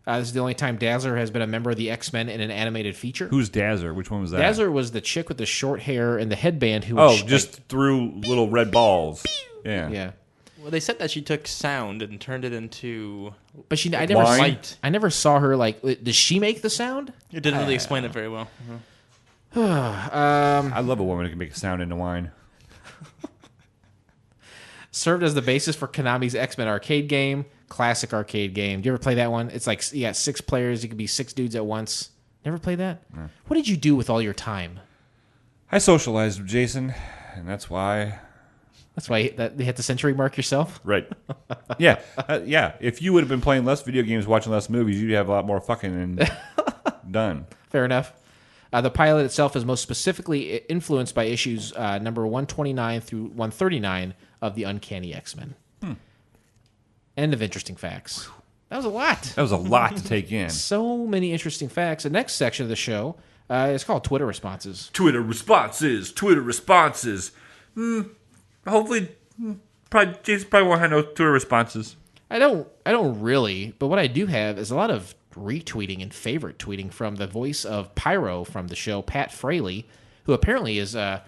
This is the only time Dazzler has been a member of the X-Men in an animated feature. Who's Dazzler? Which one was that? Dazzler was the chick with the short hair and the headband who Oh, was just threw little red balls. Yeah. yeah. Well, they said that she took sound and turned it into. But wine? I never saw her like. Does she make the sound? It didn't really explain it very well. I love a woman who can make a sound into wine. Served as the basis for Konami's X-Men arcade game, classic arcade game. Do you ever play that one? It's like you got 6 players. You could be 6 dudes at once. Never play that? No. What did you do with all your time? I socialized with Jason, and that's why. That's why you hit the century mark yourself? Right. Yeah. Yeah. If you would have been playing less video games, watching less movies, you'd have a lot more fucking and done. Fair enough. The pilot itself is most specifically influenced by issues number 129 through 139 of the Uncanny X-Men. End of interesting facts. That was a lot. That was a lot to take in. So many interesting facts. The next section of the show is called Twitter Responses. Twitter responses. Hopefully, Jason probably won't have no Twitter responses. I don't really, but what I do have is a lot of retweeting and favorite tweeting from the voice of Pyro from the show, Pat Fraley, who apparently is a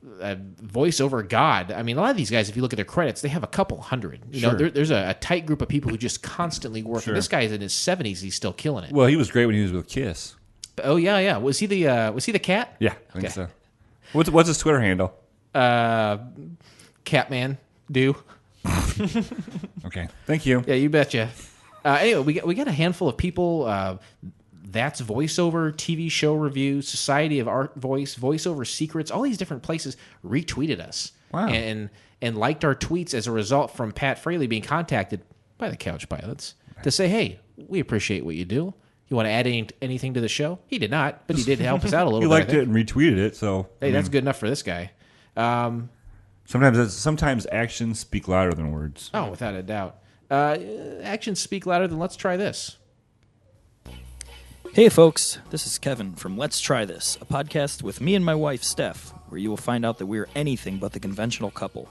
voiceover god. I mean, a lot of these guys, if you look at their credits, they have a couple hundred. You know, there's a tight group of people who just constantly work. Sure. And this guy is in his 70s. He's still killing it. Well, he was great when he was with Kiss. Oh yeah. Was he the cat? Yeah, I think so. What's his Twitter handle? Catman. Do. Okay, thank you. Yeah, you betcha. Anyway, we got a handful of people. That's voiceover, TV show reviews, Society of Art Voice, Voiceover Secrets. All these different places retweeted us. Wow. And liked our tweets as a result from Pat Fraley being contacted by the Couch Pilots to say, hey, we appreciate what you do. You want to add anything to the show? He did not, but he did help us out a little He bit. liked it and retweeted it, so Hey, that's good enough for this guy. Sometimes actions speak louder than words. Oh, without a doubt. Actions speak louder than let's try this. Hey folks, this is Kevin from Let's Try This, a podcast with me and my wife Steph, where you will find out that we are anything but the conventional couple.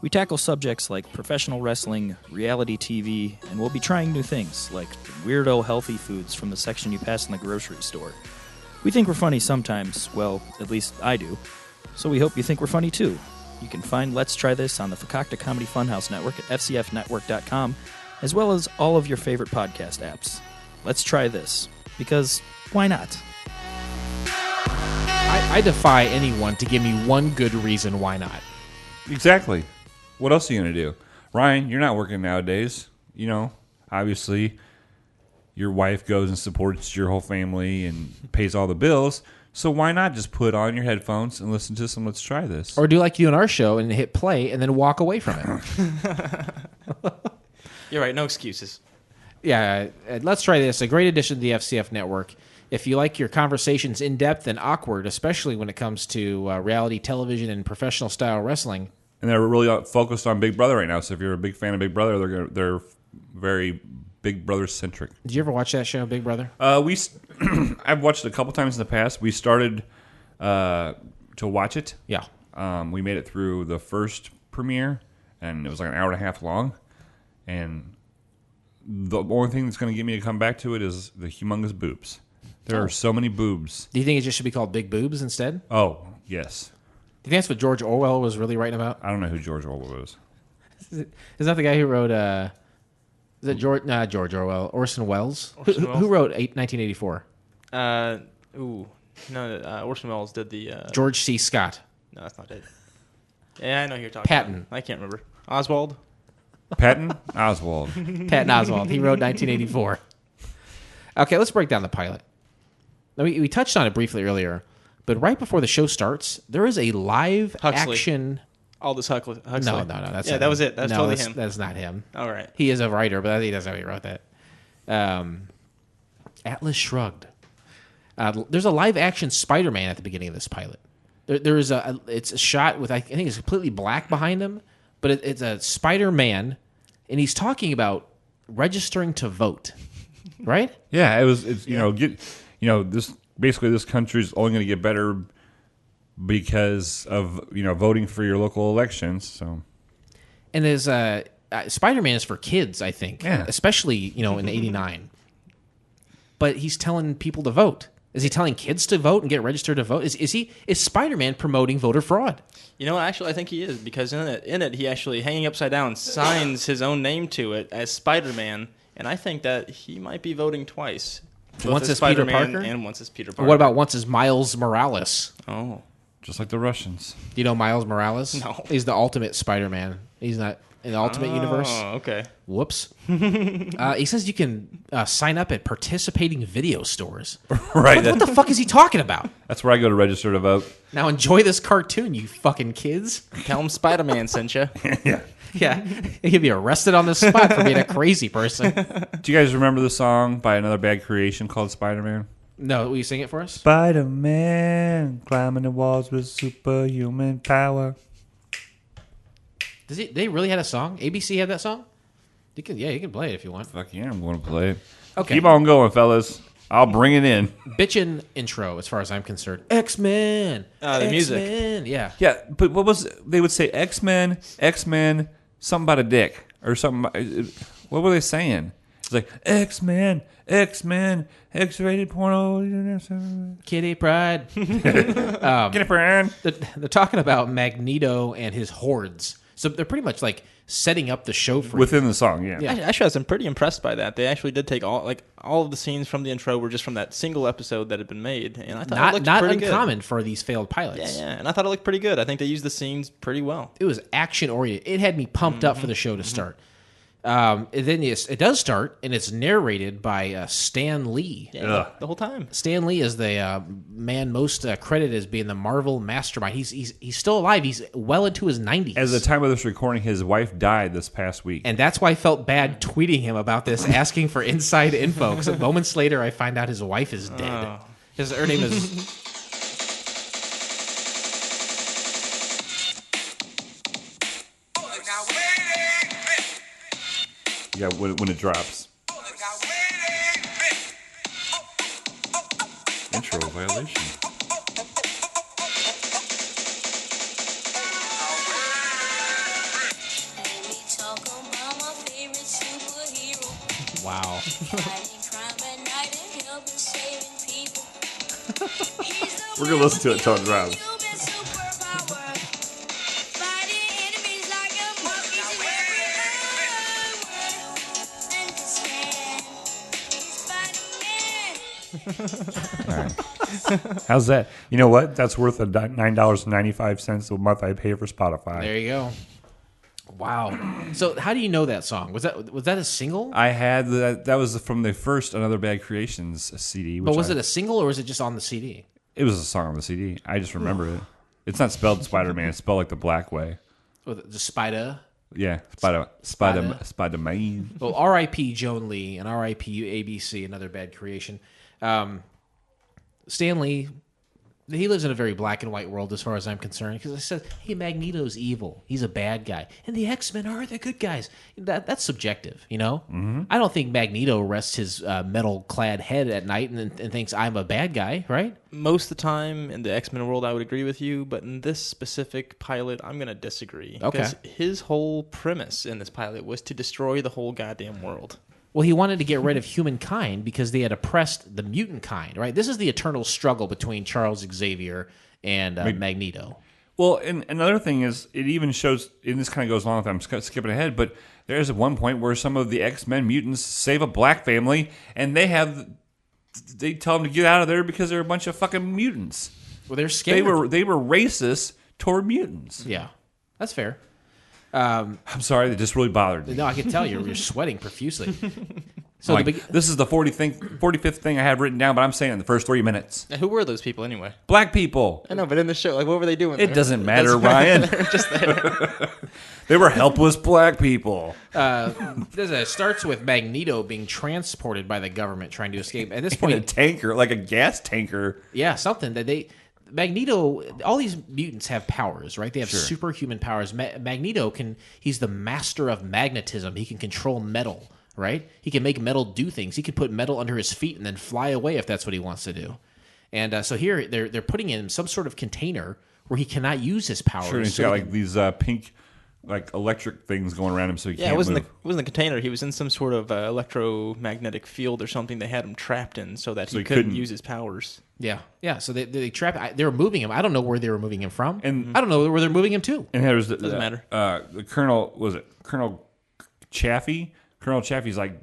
We tackle subjects like professional wrestling, reality TV, and we'll be trying new things like weirdo healthy foods from the section you pass in the grocery store. We think we're funny sometimes, well, at least I do, so we hope you think we're funny too. You can find Let's Try This on the Fakakta Comedy Funhouse Network at fcfnetwork.com, as well as all of your favorite podcast apps. Let's try this. Because why not? I defy anyone to give me one good reason why not. Exactly. What else are you going to do? Ryan, you're not working nowadays. You know, obviously, your wife goes and supports your whole family and pays all the bills. So why not just put on your headphones and listen to some Let's Try This? Or do like you do on our show and hit play and then walk away from it. You're right. No excuses. Yeah, Let's Try This. A great addition to the FCF network. If you like your conversations in-depth and awkward, especially when it comes to reality television and professional style wrestling. And they're really focused on Big Brother right now. So if you're a big fan of Big Brother, they're very Big Brother centric. Did you ever watch that show, Big Brother? I've watched it a couple times in the past. We started to watch it. Yeah. We made it through the first premiere, and it was like an hour and a half long. And the only thing that's going to get me to come back to it is the humongous boobs. There are so many boobs. Do you think it just should be called Big Boobs instead? Oh, yes. Do you think that's what George Orwell was really writing about? I don't know who George Orwell is. Is that the guy who wrote... is it George? Not George Orwell. Orson Welles? Who wrote 1984? Orson Welles did the... George C. Scott. No, that's not it. Yeah, I know who you're talking Patton. about. I can't remember. Oswald? Patton Oswald. Patton Oswalt. He wrote 1984. Okay, let's break down the pilot. Now, we touched on it briefly earlier, but right before the show starts, there is a live action... Aldous Huxley. No, that's that was it. That's totally him. That's not him. All right. He is a writer, but I think that's how he wrote that. Atlas Shrugged. There's a live action Spider-Man at the beginning of this pilot. It's a shot with, I think it's completely black behind him, but it's a Spider-Man, and he's talking about registering to vote, right? Yeah, this country's only going to get better because of voting for your local elections. So, and there's Spider-Man is for kids, I think, especially in '89. But he's telling people to vote. Is he telling kids to vote and get registered to vote? Is Spider-Man promoting voter fraud? Actually, I think he is, because in it he actually, hanging upside down, signs his own name to it as Spider-Man, and I think that he might be voting twice. Once as Peter Parker and once as Peter Parker. What about once as Miles Morales? Oh. Just like the Russians. Do you know Miles Morales? No. He's the ultimate Spider-Man. He's not in the Ultimate Universe. Oh, okay. Whoops. He says you can sign up at participating video stores. Right. What the fuck is he talking about? That's where I go to register to vote. Now enjoy this cartoon, you fucking kids. Tell him Spider-Man sent you. Yeah. Yeah. He could be arrested on the spot for being a crazy person. Do you guys remember the song by Another Bad Creation called Spider-Man? No, will you sing it for us? Spider-Man climbing the walls with superhuman power. They really had a song? ABC had that song? You can play it if you want. Fuck yeah, I'm going to play it. Okay. Keep on going, fellas. I'll bring it in. Bitchin' intro, as far as I'm concerned. X-Men. The music. X-Men. Yeah. Yeah, but they would say X-Men, something about a dick or something. What were they saying? It's like X-Men, X-rated porno. Kitty Pryde. Get it, Brian. They're talking about Magneto and his hordes. So they're pretty much like setting up the show for Within the song, yeah. Actually, I was pretty impressed by that. They actually did take all of the scenes from the intro were just from that single episode that had been made, and I thought it looked not pretty uncommon for these failed pilots. Yeah, and I thought it looked pretty good. I think they used the scenes pretty well. It was action oriented. It had me pumped up for the show to start. And then it does start, and it's narrated by Stan Lee. Yeah, the whole time. Stan Lee is the man most credited as being the Marvel mastermind. He's still alive. He's well into his 90s. As the time of this recording, his wife died this past week. And that's why I felt bad tweeting him about this, asking for inside info. Because moments later, I find out his wife is dead. Her name is... Yeah, when it drops. Intro violation. Wow. We're going to listen to it until it drops. All right. How's that? You know what? That's worth the $9.95 a month I pay for Spotify. There you go. Wow. So how do you know that song? Was that a single? I had that was from the first Another Bad Creations CD. But was it a single or was it just on the CD? It was a song on the CD. I just remember it. It's not spelled Spider-Man. It's spelled like the black way. The Spider? Yeah, Spider-Man. Well, R.I.P. Joan Lee and R.I.P. ABC, Another Bad Creation. Stan Lee, he lives in a very black and white world as far as I'm concerned, because I said, hey, Magneto's evil. He's a bad guy. And the X-Men are the good guys. That's subjective, you know? Mm-hmm. I don't think Magneto rests his metal-clad head at night and thinks I'm a bad guy, right? Most of the time in the X-Men world, I would agree with you, but in this specific pilot, I'm going to disagree. Okay. Because his whole premise in this pilot was to destroy the whole goddamn world. Well, he wanted to get rid of humankind because they had oppressed the mutant kind, right? This is the eternal struggle between Charles Xavier and Magneto. Well, and another thing is, it even shows, and this kind of goes along with, I'm skipping ahead, but there's at one point where some of the X-Men mutants save a black family, and they tell them to get out of there because they're a bunch of fucking mutants. Well, they're scared. They were racist toward mutants. Yeah, that's fair. I'm sorry, that just really bothered me. No, I can tell you're sweating profusely. So this is the 45th thing I have written down, but I'm saying in the first 3 minutes. Now, who were those people anyway? Black people. I know, but in the show, what were they doing? It doesn't matter, Ryan. They were just there. They were helpless black people. It starts with Magneto being transported by the government trying to escape. At this point, in a tanker, like a gas tanker. Yeah, something that Magneto, all these mutants have powers, right? They have superhuman powers. Magneto he's the master of magnetism. He can control metal, right? He can make metal do things. He can put metal under his feet and then fly away if that's what he wants to do. And so here they're putting him in some sort of container where he cannot use his powers. Sure, and he's got like these pink, like electric things going around him, so he can't move. It wasn't the container. He was in some sort of electromagnetic field or something they had him trapped in so that he couldn't use his powers. Yeah. So they trapped. They were moving him. I don't know where they were moving him from, and I don't know where they're moving him to. And there's doesn't matter. The Colonel Chaffee. Colonel Chaffee's like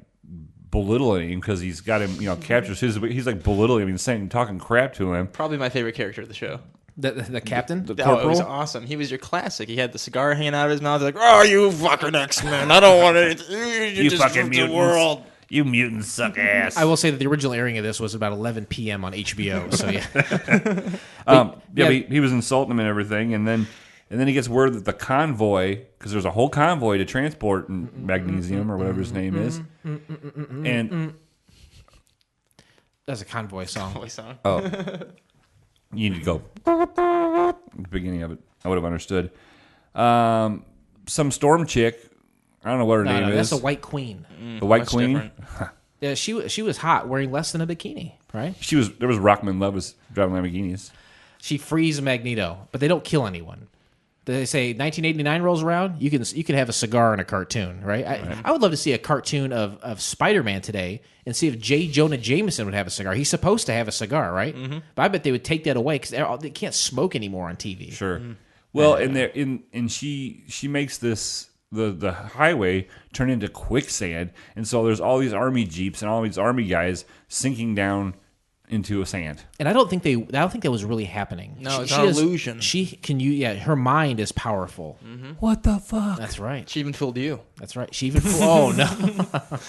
belittling him because he's got him, captures his. He's like belittling him and talking crap to him. Probably my favorite character of the show. The captain? The corporal? It was awesome. He was your classic. He had the cigar hanging out of his mouth. He's like, oh, you fucking X-Men. I don't want it. You fucking mutants. The world. You mutants suck ass. I will say that the original airing of this was about 11 p.m. on HBO. So, yeah. He was insulting him and everything. And then he gets word that the convoy, because there's a whole convoy to transport magnesium or whatever his name is. And that's a convoy song. Oh. You need to go at the beginning of it. I would have understood. Some storm chick. I don't know what her name is. That's the White Queen. The White Queen? Yeah, she was hot, wearing less than a bikini, right? There was Rockman Love was driving Lamborghinis. She frees Magneto, but they don't kill anyone. They say 1989 rolls around, you can have a cigar in a cartoon, right? I would love to see a cartoon of Spider-Man today and see if J. Jonah Jameson would have a cigar. He's supposed to have a cigar, right? Mm-hmm. But I bet they would take that away because they can't smoke anymore on TV. Sure. Mm-hmm. Well, and she makes this the highway turn into quicksand, and so there's all these army jeeps and all these army guys sinking down into a sand. And I don't think that was really happening. No, it's an illusion. Her mind is powerful. Mm-hmm. What the fuck? That's right. She even fooled you. That's right. She even fooled. Oh no.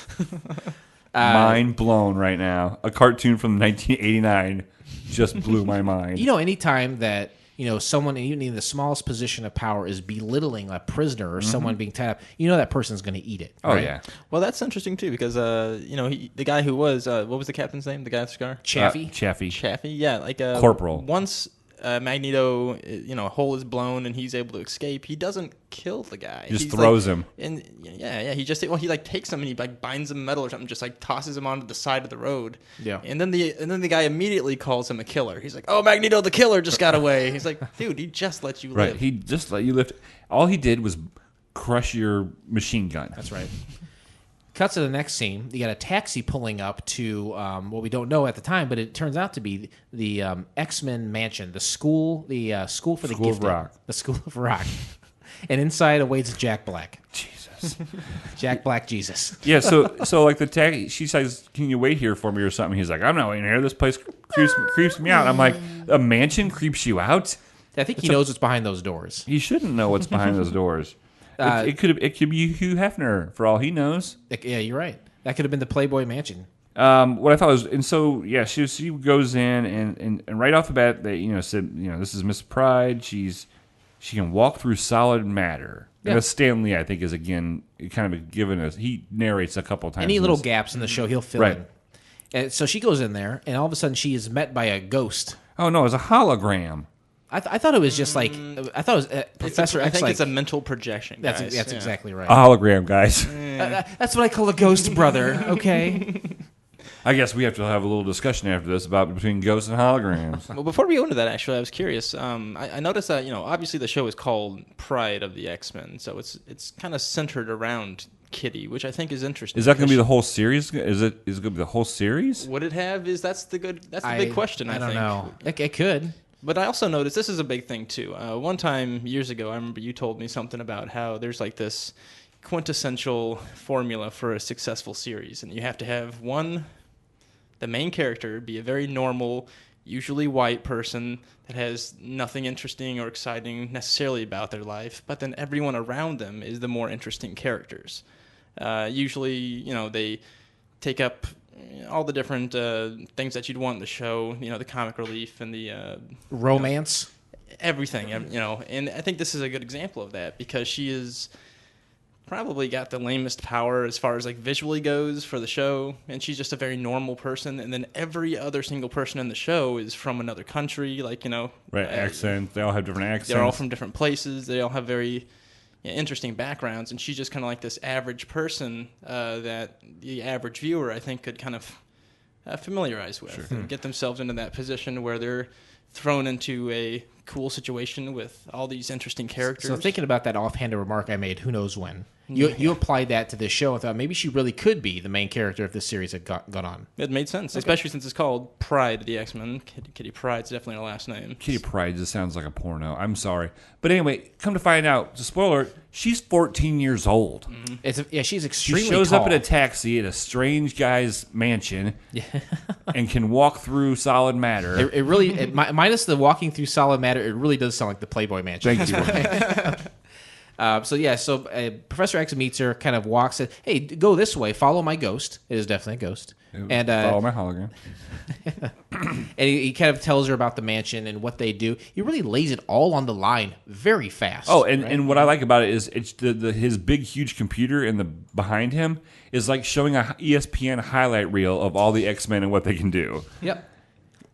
Mind blown right now. A cartoon from 1989 just blew my mind. Anytime that someone even in the smallest position of power is belittling a prisoner or someone being tied up, that person's going to eat it. Oh right? yeah. Well, that's interesting too because the guy who was what was the captain's name? The guy with the cigar? Chaffee. Chaffee. Yeah, like Corporal. Once Magneto, a hole is blown and he's able to escape, he doesn't kill the guy. Just throws him. And he like takes him and he like binds him metal or something, just like tosses him onto the side of the road. Yeah. And then the guy immediately calls him a killer. He's like, "Oh, Magneto, the killer just got away." He's like, "Dude, he just let you live." Right. He just let you live. All he did was crush your machine gun. That's right. Cuts to the next scene. You got a taxi pulling up to what we don't know at the time, but it turns out to be the X-Men mansion, the school for the School gifted, of Rock. the School of Rock. And inside awaits Jack Black. Jesus. Jack Black Jesus. Yeah, so like the taxi, she says, "Can you wait here for me or something?" He's like, "I'm not waiting here. This place creeps me out." I'm like, "A mansion creeps you out?" I think he knows what's behind those doors. He shouldn't know what's behind those doors. It could be Hugh Hefner for all he knows. Yeah, you're right. That could have been the Playboy Mansion. What I thought was, and so yeah, she goes in and right off the bat they said this is Miss Pryde. She can walk through solid matter. Yeah. And Stanley, I think, is again kind of given us. He narrates a couple of times. Any little gaps in the show, he'll fill Right. in. And so she goes in there, and all of a sudden she is met by a ghost. Oh no, it's a hologram. I thought it was just like I thought it was Professor X. I think like, it's a mental projection. Guys. That's exactly right. A hologram, guys. That's what I call a ghost, brother. Okay. I guess we have to have a little discussion after this about between ghosts and holograms. Well, before we go into that, actually, I was curious. I noticed that obviously the show is called Pryde of the X-Men, so it's kind of centered around Kitty, which I think is interesting. Is that going to be the whole series? Is it going to be the whole series? Would it have? That's the big question. I don't think. know. It could. But I also noticed this is a big thing too. One time years ago, I remember you told me something about how there's like this quintessential formula for a successful series, and you have to have the main character be a very normal, usually white person that has nothing interesting or exciting necessarily about their life, but then everyone around them is the more interesting characters. Usually, they take up all the different things that you'd want in the show, the comic relief and the romance, everything, and I think this is a good example of that because she is probably got the lamest power as far as like visually goes for the show, and she's just a very normal person, and then every other single person in the show is from another country, right, accent. They all have different accents. They're all from different places. They all have very interesting backgrounds, and she's just kind of like this average person that the average viewer, I think, could kind of familiarize with and get themselves into that position where they're thrown into a cool situation with all these interesting characters. So thinking about that offhanded remark I made, who knows when, you applied that to this show and thought maybe she really could be the main character if this series had gone on. It made sense, especially since it's called Pryde of the X-Men. Kitty Pryde's definitely her last name. Kitty Pryde just sounds like a porno. I'm sorry. But anyway, come to find out, spoiler alert, she's 14 years old. Mm-hmm. She's extremely She shows tall. up in a taxi at a strange guy's mansion and can walk through solid matter. It really, minus the walking through solid matter, it really does sound like the Playboy Mansion. Thank you. Professor X meets her, kind of walks in. Hey, go this way. Follow my ghost. It is definitely a ghost. And follow my hologram. And he kind of tells her about the mansion and what they do. He really lays it all on the line very fast. Oh, and what I like about it is it's his big, huge computer in the behind him is like showing a ESPN highlight reel of all the X-Men and what they can do. Yep.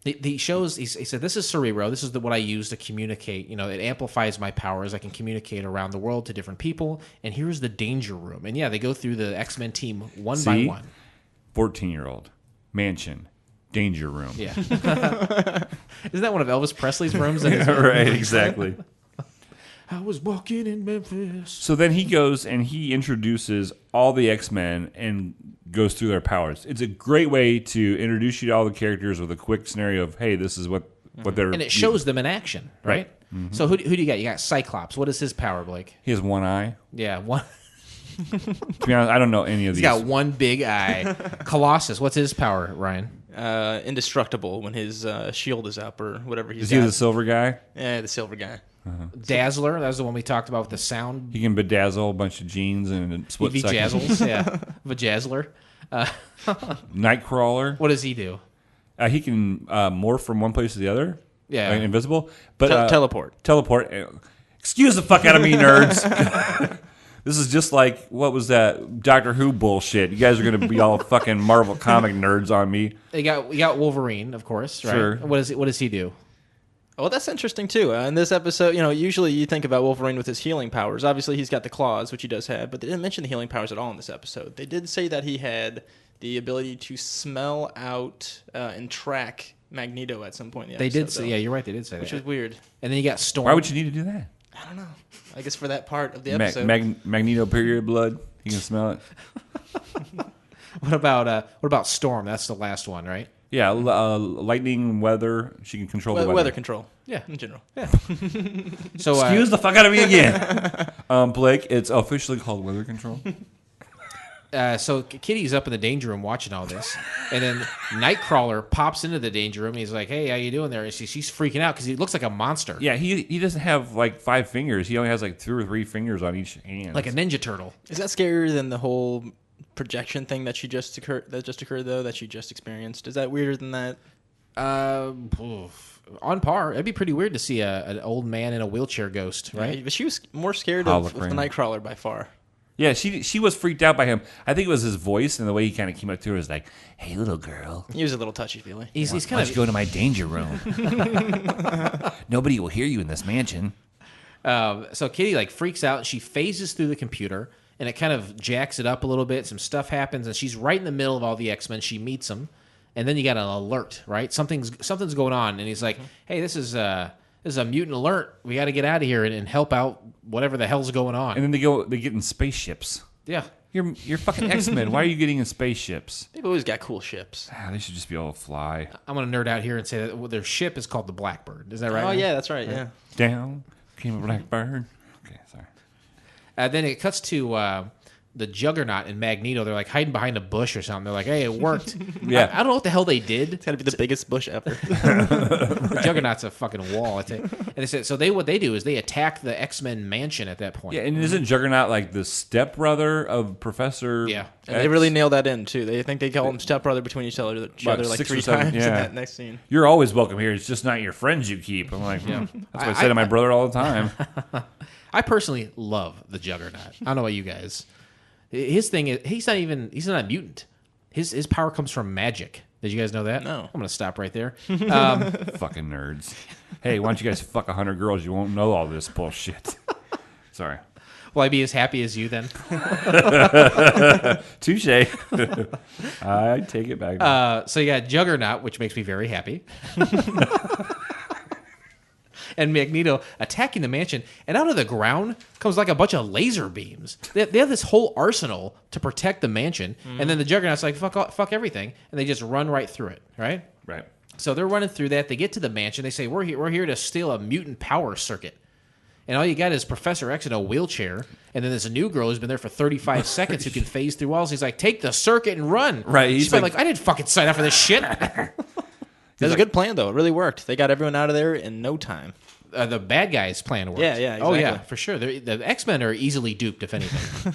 He shows. He said, "This is Cerebro. This is what I use to communicate. It amplifies my powers. I can communicate around the world to different people. And here's the danger room. And they go through the X-Men team one by one. 14-year-old mansion, danger room. Yeah. Isn't that one of Elvis Presley's rooms? Right, exactly. I was walking in Memphis. So then he goes and he introduces all the X-Men and goes through their powers. It's a great way to introduce you to all the characters with a quick scenario of, hey, this is what they're... And it shows them in action, right? Mm-hmm. So who do you got? You got Cyclops. What is his power, Blake? He has one eye. Yeah, one. To be honest, I don't know any of these. He's got one big eye. Colossus. What's his power, Ryan? Indestructible when his shield is up or whatever he's Is he the silver guy? Yeah, the silver guy. Dazzler. That was the one we talked about with the sound. He can bedazzle a bunch of jeans in a split second. Vajazzles, yeah. Vajazzler. Nightcrawler. What does he do? He can morph from one place to the other. Yeah. Like invisible. But teleport. Teleport. Excuse the fuck out of me, nerds. This is just like, what was that Doctor Who bullshit? You guys are going to be all fucking Marvel comic nerds on me. We got Wolverine, of course, right? Sure. What does he do? Well, that's interesting, too. In this episode, usually you think about Wolverine with his healing powers. Obviously, he's got the claws, which he does have, but they didn't mention the healing powers at all in this episode. They did say that he had the ability to smell out and track Magneto at some point in the episode. They did say, yeah, you're right, they did say that. Which is weird. And then you got Storm. Why would you need to do that? I don't know. I guess for that part of the episode. Magneto period blood. You can smell it. What about Storm? That's the last one, right? Yeah, lightning, weather. She can control the weather. Weather control. Yeah. In general. Yeah. So excuse the fuck out of me again. Blake, it's officially called weather control. So Kitty's up in the danger room watching all this, and then Nightcrawler pops into the danger room. And he's like, "Hey, how you doing there?" And she's freaking out because he looks like a monster, Yeah, he doesn't have like 5 fingers. He only has like 2 or 3 fingers on each hand. like a Ninja Turtle. Is that scarier than the whole projection thing that just occurred though, that she just experienced? Is that weirder than that? On par. It'd be pretty weird to see an old man in a wheelchair ghost, right? Yeah, but she was more scared of the Nightcrawler by far. Yeah, she was freaked out by him. I think it was his voice and the way he kind of came up to her was like, "Hey, little girl." He was a little touchy-feely. He's Why kind don't you go to my danger room? Nobody will hear you in this mansion. So Kitty like freaks out and she phases through the computer and it kind of jacks it up a little bit. Some stuff happens and she's right in the middle of all the X-Men. She meets them and then you got an alert, right? Something's going on and he's like, "Hey, this is a mutant alert. We got to get out of here and help out whatever the hell's going on." And then they get in spaceships. Yeah. You're fucking X-Men. Why are you getting in spaceships? They've always got cool ships. They should just be able to fly. I'm going to nerd out here and say that their ship is called the Blackbird. Is that right? Oh, yeah, that's right, yeah. Down came a blackbird. Okay, sorry. Then it cuts to the Juggernaut and Magneto. They're like hiding behind a bush or something. They're like, "Hey, it worked." Yeah. I don't know what the hell they did. It's got to be the biggest bush ever. The Juggernaut's a fucking wall. I think. And they said, so what they do is they attack the X-Men mansion at that point. Yeah, and isn't Juggernaut like the stepbrother of Professor? Yeah. And they really nail that in, too. They think they call him stepbrother between each other like 6 or 3 7, times yeah. in that next scene. You're always welcome here. It's just not your friends you keep. I'm like, that's what I say to my brother all the time. I personally love the Juggernaut. I don't know about you guys. His thing is he's not a mutant. His power comes from magic. Did you guys know that? No. I'm going to stop right there. Fucking nerds. Hey, why don't you guys fuck 100 girls? You won't know all this bullshit. Sorry. Will I be as happy as you then? Touche. I take it back. So you got Juggernaut, which makes me very happy. And Magneto attacking the mansion, and out of the ground comes like a bunch of laser beams. They have this whole arsenal to protect the mansion, and then the Juggernaut's like, fuck everything, and they just run right through it, right? Right. So they're running through that. They get to the mansion. They say, we're here to steal a mutant power circuit. And all you got is Professor X in a wheelchair, and then there's a new girl who's been there for 35 seconds who can phase through walls. He's like, take the circuit and run. Right. She's like, I didn't fucking sign up for this shit. It was a good plan, though. It really worked. They got everyone out of there in no time. The bad guys' plan worked. Yeah, exactly. Oh, yeah, for sure. The X-Men are easily duped, if anything.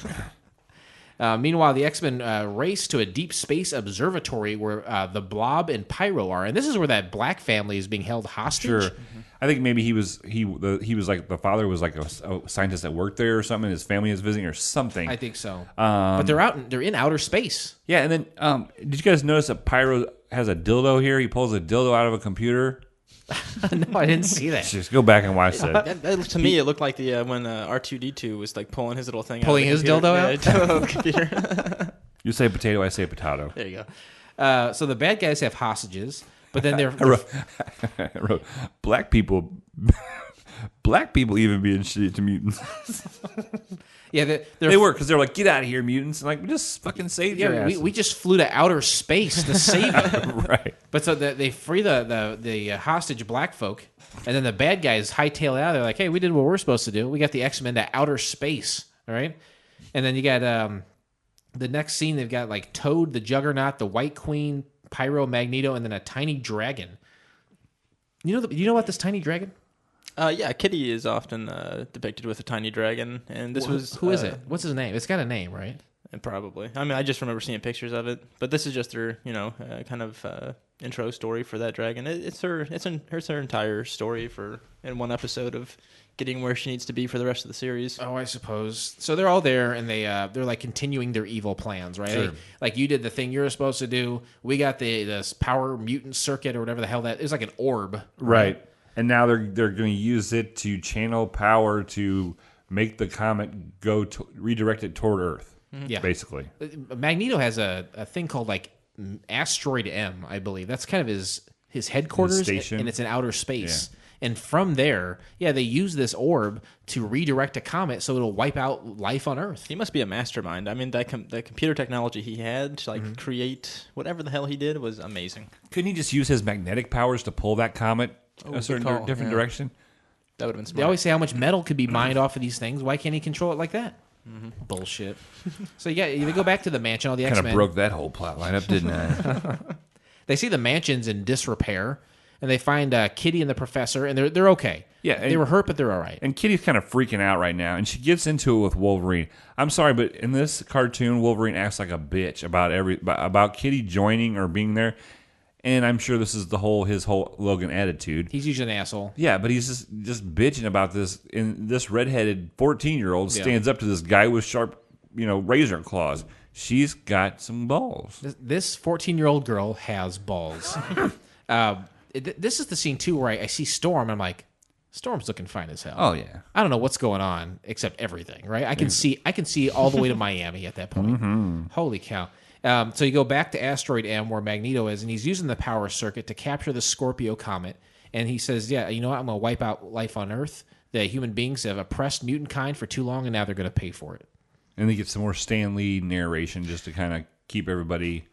Meanwhile, the X-Men race to a deep space observatory where the Blob and Pyro are, and this is where that black family is being held hostage. Sure. I think maybe he was like the father was like a scientist that worked there or something. His family is visiting or something. I think so. But they're in outer space. Yeah, and then did you guys notice that Pyro has a dildo here? He pulls a dildo out of a computer. No, I didn't see that. Just go back and watch that. To me, it looked like the when R2-D2 was like pulling his little thing Pulling out. His dildo out? Dildo out of the computer. You say potato, I say potato. There you go. So the bad guys have hostages, but then they're I wrote, black people Black people even being shitty to mutants. Yeah, They were, because they're like, get out of here, mutants. And like, we just fucking saved your ass. we just flew to outer space to save you. Right. But so they free the hostage black folk, and then the bad guys hightail it out. They're like, hey, we did what we're supposed to do. We got the X-Men to outer space, all right? And then you got the next scene, they've got like Toad, the Juggernaut, the White Queen, Pyro, Magneto, and then a tiny dragon. You know about this tiny dragon? Yeah, Kitty is often depicted with a tiny dragon, and this was who is it? What's his name? It's got a name, right? Probably. I mean, I just remember seeing pictures of it, but this is just her, kind of intro story for that dragon. It's her entire story in one episode of getting where she needs to be for the rest of the series. Oh, I suppose. So they're all there, and they're like continuing their evil plans, right? Sure. Like you did the thing you're supposed to do. We got this power mutant circuit or whatever the hell that is, like an orb, Right. And now they're going to use it to channel power to make the comet redirect it toward Earth. Yeah. Basically. Magneto has a thing called like Asteroid M, I believe. That's kind of his headquarters, His station. and it's in outer space. Yeah. And from there, they use this orb to redirect a comet so it'll wipe out life on Earth. He must be a mastermind. I mean, that computer technology he had to create whatever the hell he did was amazing. Couldn't he just use his magnetic powers to pull that comet a certain different direction? That would have been smart. They always say how much metal could be mined off of these things. Why can't he control it like that? Mm-hmm. Bullshit. So they go back to the mansion. All the X-Men kind of broke that whole plot line up, didn't I? They see the mansion's in disrepair, and they find Kitty and the professor, and they're okay. Yeah, they were hurt, but they're all right. And Kitty's kind of freaking out right now, and she gets into it with Wolverine. I'm sorry, but in this cartoon, Wolverine acts like a bitch about Kitty joining or being there. And I'm sure this is his whole Logan attitude. He's usually an asshole. Yeah, but he's just bitching about this. And this redheaded 14-year-old stands up to this guy with sharp, razor claws. She's got some balls. This 14-year-old girl has balls. This is the scene too where I see Storm. And I'm like, Storm's looking fine as hell. Oh yeah. I don't know what's going on except everything. Right? I can see all the way to Miami at that point. Mm-hmm. Holy cow. So you go back to Asteroid M where Magneto is, and he's using the power circuit to capture the Scorpio comet. And he says, yeah, you know what? I'm going to wipe out life on Earth. The human beings have oppressed mutant kind for too long, and now they're going to pay for it. And they get some more Stan Lee narration just to kind of keep everybody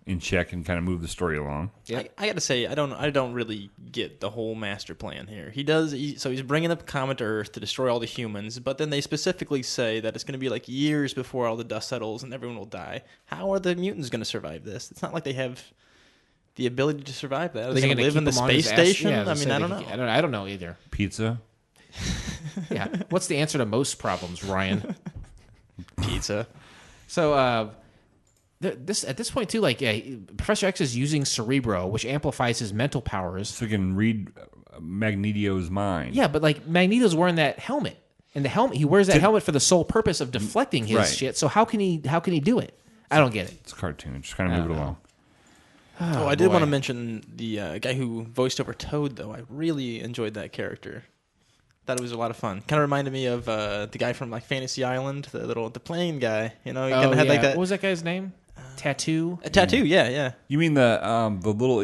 in check and kind of move the story along. Yeah. I got to say, I don't really get the whole master plan here. So he's bringing up a comet to Earth to destroy all the humans, but then they specifically say that it's going to be like years before all the dust settles and everyone will die. How are the mutants going to survive this? It's not like they have the ability to survive that. Are they going to live in the space station? Yeah, I don't know. I don't know either. Pizza? Yeah. What's the answer to most problems, Ryan? Pizza. So, at this point too, like Professor X is using Cerebro, which amplifies his mental powers, so he can read Magneto's mind. Yeah, but like Magneto's wearing that helmet, and he wears that helmet for the sole purpose of deflecting his shit. So how can he do it? I don't get it. It's a cartoon. Just kind of move it along. Oh, I did want to mention the guy who voiced over Toad, though. I really enjoyed that character. Thought it was a lot of fun. Kind of reminded me of the guy from like Fantasy Island, the plane guy. He kind of had like that. What was that guy's name? Tattoo. A tattoo. Yeah. You mean the little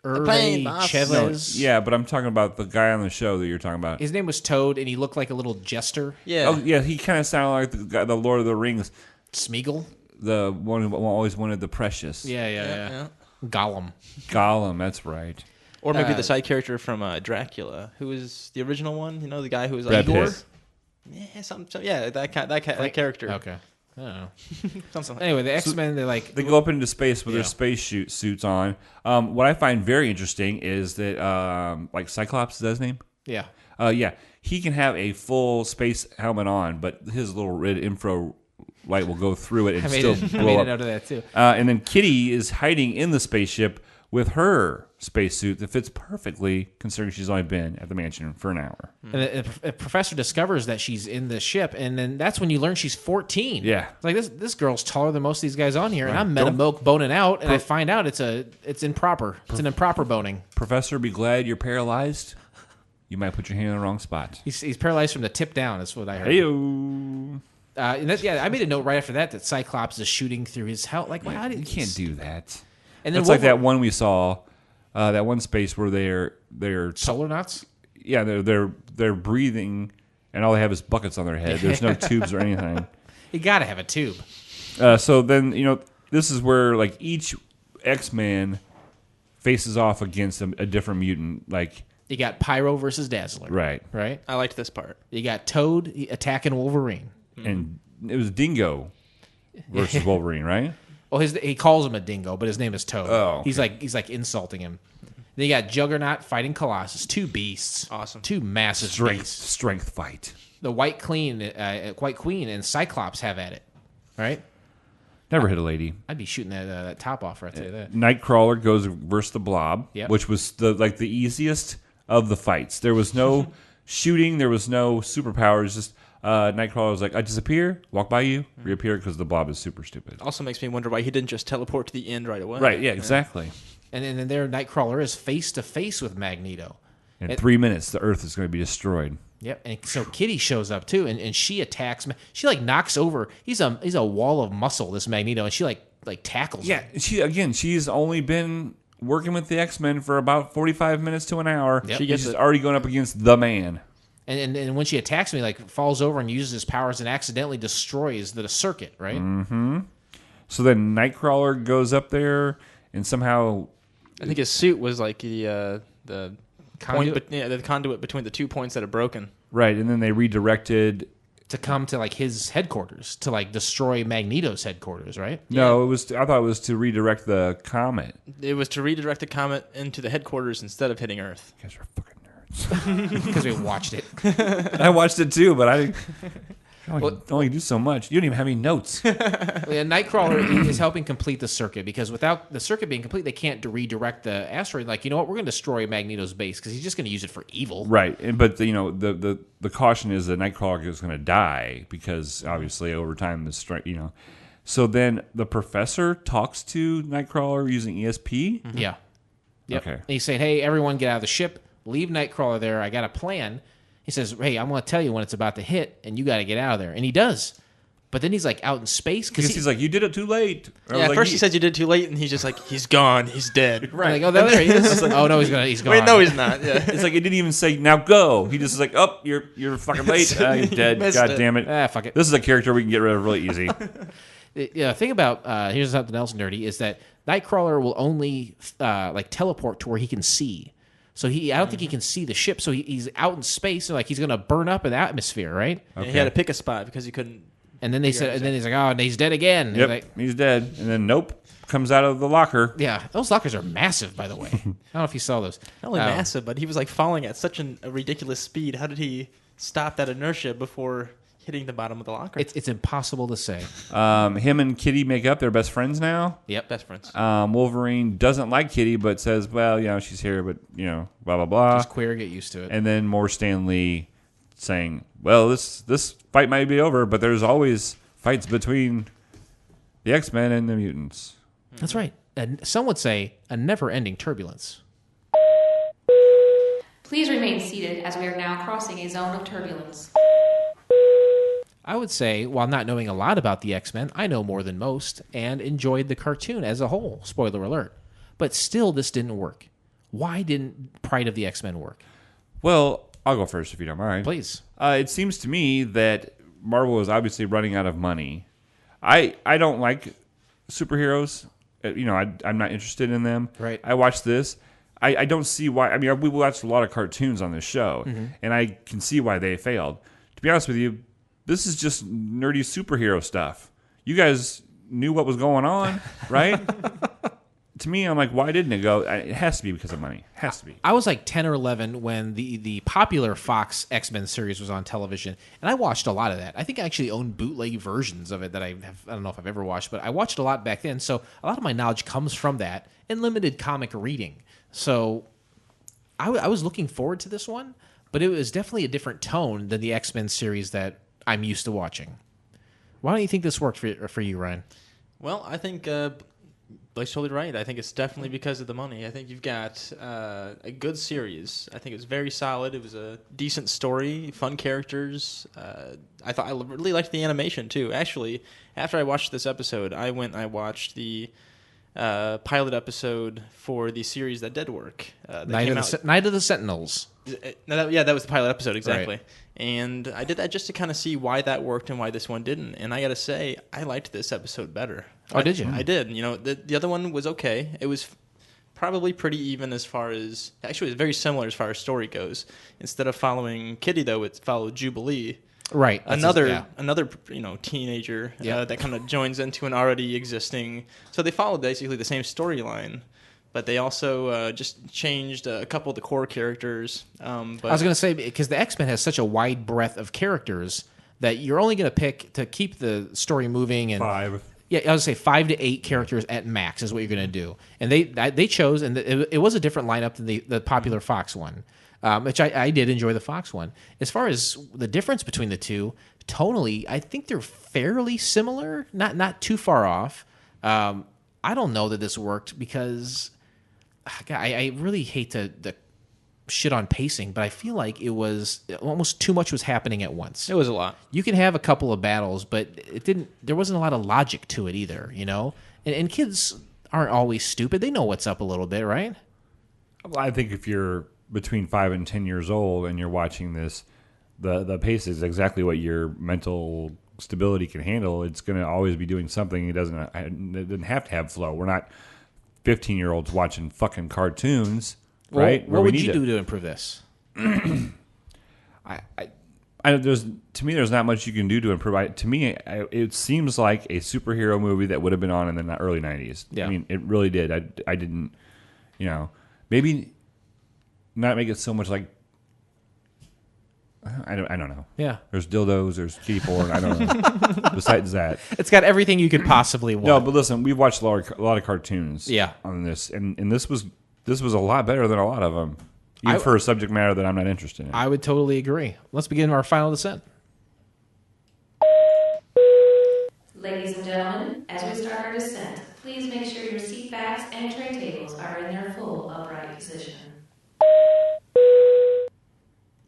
Early Chavez? Yeah, but I'm talking about the guy on the show that you're talking about. His name was Toad, and he looked like a little jester. Yeah. Oh yeah, he kind of sounded like the guy, the Lord of the Rings. Smeagol. The one who always wanted the precious. Yeah. Gollum. That's right. Or maybe the side character from Dracula, who was the original one. The guy who was Brad like Pitt. Yeah, that character. Okay. I don't know. Something like Anyway, the X-Men, they go up into space with their space suits on. What I find very interesting is that like Cyclops, is that his name? Yeah. Yeah. He can have a full space helmet on, but his little red infra light will go through it and still blow I made up. a note of that too. And then Kitty is hiding in the spaceship with her spacesuit that fits perfectly, considering she's only been at the mansion for an hour. And the professor discovers that she's in the ship, and then that's when you learn she's 14. Yeah. It's like this girl's taller than most of these guys on here, and I'm meta-milk boning out, and I find out it's improper. It's an improper boning. Professor, be glad you're paralyzed. You might put your hand in the wrong spot. He's paralyzed from the tip down, is what I heard. Hey-o. I made a note right after that Cyclops is shooting through his health. Like, why you can't do that. And then it's like that one we saw, that one space where they're solar knots. Yeah, they're they're breathing, and all they have is buckets on their head. There's no tubes or anything. You gotta have a tube. So then, this is where like each X-Man faces off against a different mutant. Like You got Pyro versus Dazzler. right. I liked this part. You got Toad attacking Wolverine. And it was Dingo versus Wolverine, right? Well, he calls him a dingo, but his name is Toad. Oh, okay. He's like insulting him. Then you got Juggernaut fighting Colossus. Two beasts. Awesome. Two massive beasts. Strength fight. The White Queen and Cyclops have at it. All right? Never hit a lady. I'd be shooting that top off right there. Nightcrawler goes versus the Blob, Yep. which was the easiest of the fights. There was no shooting. There was no superpowers. Just Nightcrawler was like, I disappear, walk by you, reappear, because the Blob is super stupid. Also makes me wonder why he didn't just teleport to the end right away. Right, yeah, exactly. And then there, Nightcrawler is face to face with Magneto. In 3 minutes, the Earth is going to be destroyed. Yep, and so Kitty shows up too, and she attacks. She like knocks over. He's a wall of muscle. This Magneto, and she like tackles him. Yeah, she's only been working with the X-Men for about 45 minutes to an hour. Yep. She's already going up against the Man. And when she attacks me, like falls over and uses his powers and accidentally destroys the circuit. Right. Mm-hmm. So then Nightcrawler goes up there and somehow, I think his suit was like the Conduit? the conduit between the 2 points that are broken. right, and then they redirected. To come to like his headquarters to like destroy Magneto's headquarters. Right. No, I thought it was to redirect the comet. It was to redirect the comet into the headquarters instead of hitting Earth. You guys are fucking nerds. Because we watched it. I watched it too, but I only do so much. You don't even have any notes. Yeah, Nightcrawler is helping complete the circuit because without the circuit being complete, they can't redirect the asteroid. Like, you know what? We're going to destroy Magneto's base because he's just going to use it for evil. Right, but the caution is that Nightcrawler is going to die because obviously over time the strength. So then the Professor talks to Nightcrawler using ESP. Mm-hmm. Yeah. Yep. Okay. And he's saying, "Hey, everyone, get out of the ship. Leave Nightcrawler there. I got a plan." He says, "Hey, I'm going to tell you when it's about to hit, and you got to get out of there." And he does. But then he's like out in space Because he's like, "You did it too late." Yeah, at first he said you did it too late, and he's just like, he's gone, he's dead. Right. Like, oh, there he is. Oh no, he's gone. Wait, no, he's not. Yeah. It's like it didn't even say now go. He just is like, "Oh, you're fucking late. You're dead. God damn it. Fuck it." This is a character we can get rid of really easy." The thing about here's something else nerdy is that Nightcrawler will only like teleport to where he can see. So I don't think he can see the ship. So he's out in space. So like he's gonna burn up in the atmosphere, right? Okay. He had to pick a spot because he couldn't. And then they said, and then he's like, "Oh, and he's dead again." Yep, he's dead. And then nope, comes out of the locker. Yeah, those lockers are massive, by the way. I don't know if you saw those. Not only massive, but he was like falling at such a ridiculous speed. How did he stop that inertia before hitting the bottom of the locker? It's impossible to say. Him and Kitty make up. They're best friends now. Yep, best friends. Wolverine doesn't like Kitty, but says, "Well, she's here, but blah blah blah." Just queer, get used to it. And then more Stanley saying, "Well, this fight might be over, but there's always fights between the X-Men and the mutants." That's right. And some would say a never-ending turbulence. Please remain seated as we are now crossing a zone of turbulence. I would say, while not knowing a lot about the X-Men, I know more than most and enjoyed the cartoon as a whole. Spoiler alert. But still, this didn't work. Why didn't Pryde of the X-Men work? Well, I'll go first if you don't mind. Please. It seems to me that Marvel is obviously running out of money. I don't like superheroes. I'm not interested in them. Right. I watch this. I don't see why. I mean, we watched a lot of cartoons on this show, and I can see why they failed. To be honest with you, this is just nerdy superhero stuff. You guys knew what was going on, right? To me, I'm like, why didn't it go? It has to be because of money. It has to be. I was like 10 or 11 when the popular Fox X-Men series was on television, and I watched a lot of that. I think I actually own bootleg versions of it that I don't know if I've ever watched, but I watched a lot back then. So a lot of my knowledge comes from that and limited comic reading. So I was looking forward to this one, but it was definitely a different tone than the X-Men series that I'm used to watching. Why don't you think this worked for you, Ryan? Well, I think Blake's totally right. I think it's definitely because of the money. I think you've got a good series. I think it was very solid. It was a decent story, fun characters. I really liked the animation too. Actually, after I watched this episode, I watched the pilot episode for the series that did work. Night of the Sentinels. That was the pilot episode, exactly. Right. And I did that just to kind of see why that worked and why this one didn't. And I got to say, I liked this episode better. Oh, did you? I did. You know, the other one was okay. It was probably pretty even as far as... Actually, it was very similar as far as story goes. Instead of following Kitty, though, it followed Jubilee. Right. Another teenager that kind of joins into an already existing... So they followed basically the same storyline. But they also just changed a couple of the core characters. But I was going to say, because the X-Men has such a wide breadth of characters that you're only going to pick to keep the story moving. And 5. Yeah, I was going to say 5 to 8 characters at max is what you're going to do. And they chose, and it was a different lineup than the popular Fox one, which I did enjoy the Fox one. As far as the difference between the two, tonally, I think they're fairly similar, not too far off. I don't know that this worked because... God, I really hate to shit on pacing, but I feel like it was almost too much was happening at once. it was a lot. You can have a couple of battles, but there wasn't a lot of logic to it either, you know? And kids aren't always stupid. They know what's up a little bit, right? Well, I think if you're between 5 and 10 years old and you're watching this, the pace is exactly what your mental stability can handle. It's going to always be doing something. It doesn't have to have flow. We're not 15-year-olds watching fucking cartoons, right? What would you do to improve this? There's not much you can do to improve. To me, it seems like a superhero movie that would have been on in the early 90s. Yeah. I mean, it really did. I didn't, maybe not make it so much like, I don't know. Yeah. There's dildos, there's kitty porn, I don't know. Besides that. It's got everything you could possibly want. No, but listen, we've watched a lot of cartoons Yeah. on this, and this was a lot better than a lot of them, even for a subject matter that I'm not interested in. I would totally agree. Let's begin our final descent. Ladies and gentlemen, as we start our descent, please make sure your seat backs and tray tables are in their full upright position.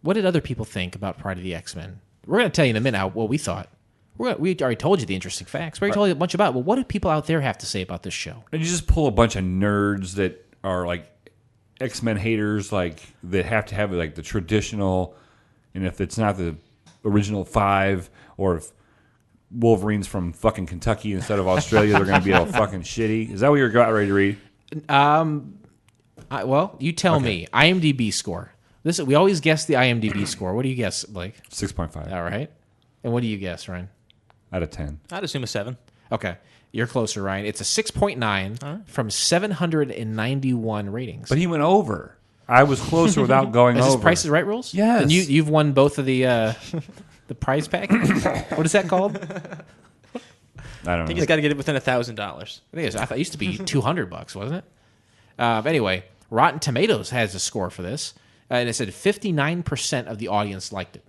What did other people think about Pryde of the X-Men? We're going to tell you in a minute what we thought. We already told you the interesting facts. We already told you a bunch about it. Well, what do people out there have to say about this show? And you just pull a bunch of nerds that are like X-Men haters, like that have to have like the traditional, and if it's not the original 5, or if Wolverine's from fucking Kentucky instead of Australia, they're going to be all fucking shitty. Is that what you're about ready to read? Well, you tell me. IMDb score. We always guess the IMDb score. What do you guess, Blake? 6.5. All right. And what do you guess, Ryan? Out of 10. I'd assume a 7. Okay. You're closer, Ryan. It's a 6.9 from 791 ratings. But he went over. I was closer without going Is over. this Price is Right rules? Yes. And you've won both of the prize package? What is that called? I don't I know. think he's got to get it within $1,000. I thought it used to be $200, wasn't it? Anyway, Rotten Tomatoes has a score for this. And it said 59% of the audience liked it.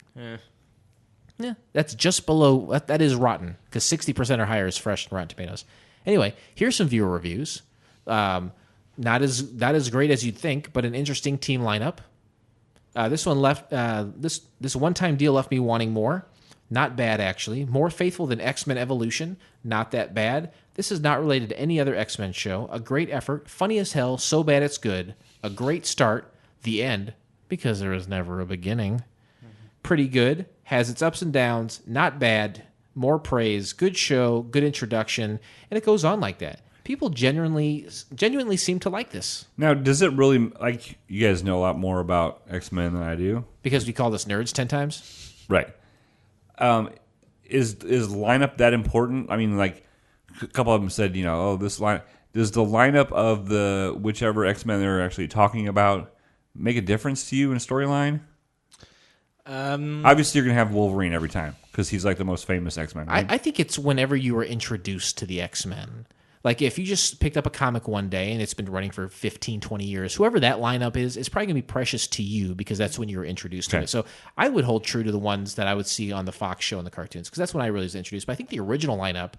Yeah, that's just below. That is rotten, because 60% or higher is fresh in Rotten Tomatoes. Anyway, here's some viewer reviews. Not as great as you'd think, but an interesting team lineup. This one left. This one-time deal left me wanting more. Not bad, actually. More faithful than X-Men Evolution. Not that bad. This is not related to any other X-Men show. A great effort. Funny as hell. So bad it's good. A great start. The end. Because there is never a beginning. Pretty good. Has its ups and downs. Not bad. More praise. Good show. Good introduction. And it goes on like that. People genuinely seem to like this. Now, does it really, like, you guys know a lot more about X-Men than I do? Because we call this nerds 10 times? Right. Is lineup that important? I mean, like, a couple of them said, this line. Does the lineup of the whichever X-Men they're actually talking about make a difference to you in a storyline? Obviously, you're going to have Wolverine every time because he's like the most famous X-Men. Right? I think it's whenever you were introduced to the X-Men. Like, if you just picked up a comic one day and it's been running for 15, 20 years, whoever that lineup is probably going to be precious to you because that's when you were introduced to it. So I would hold true to the ones that I would see on the Fox show and the cartoons because that's when I really was introduced. But I think the original lineup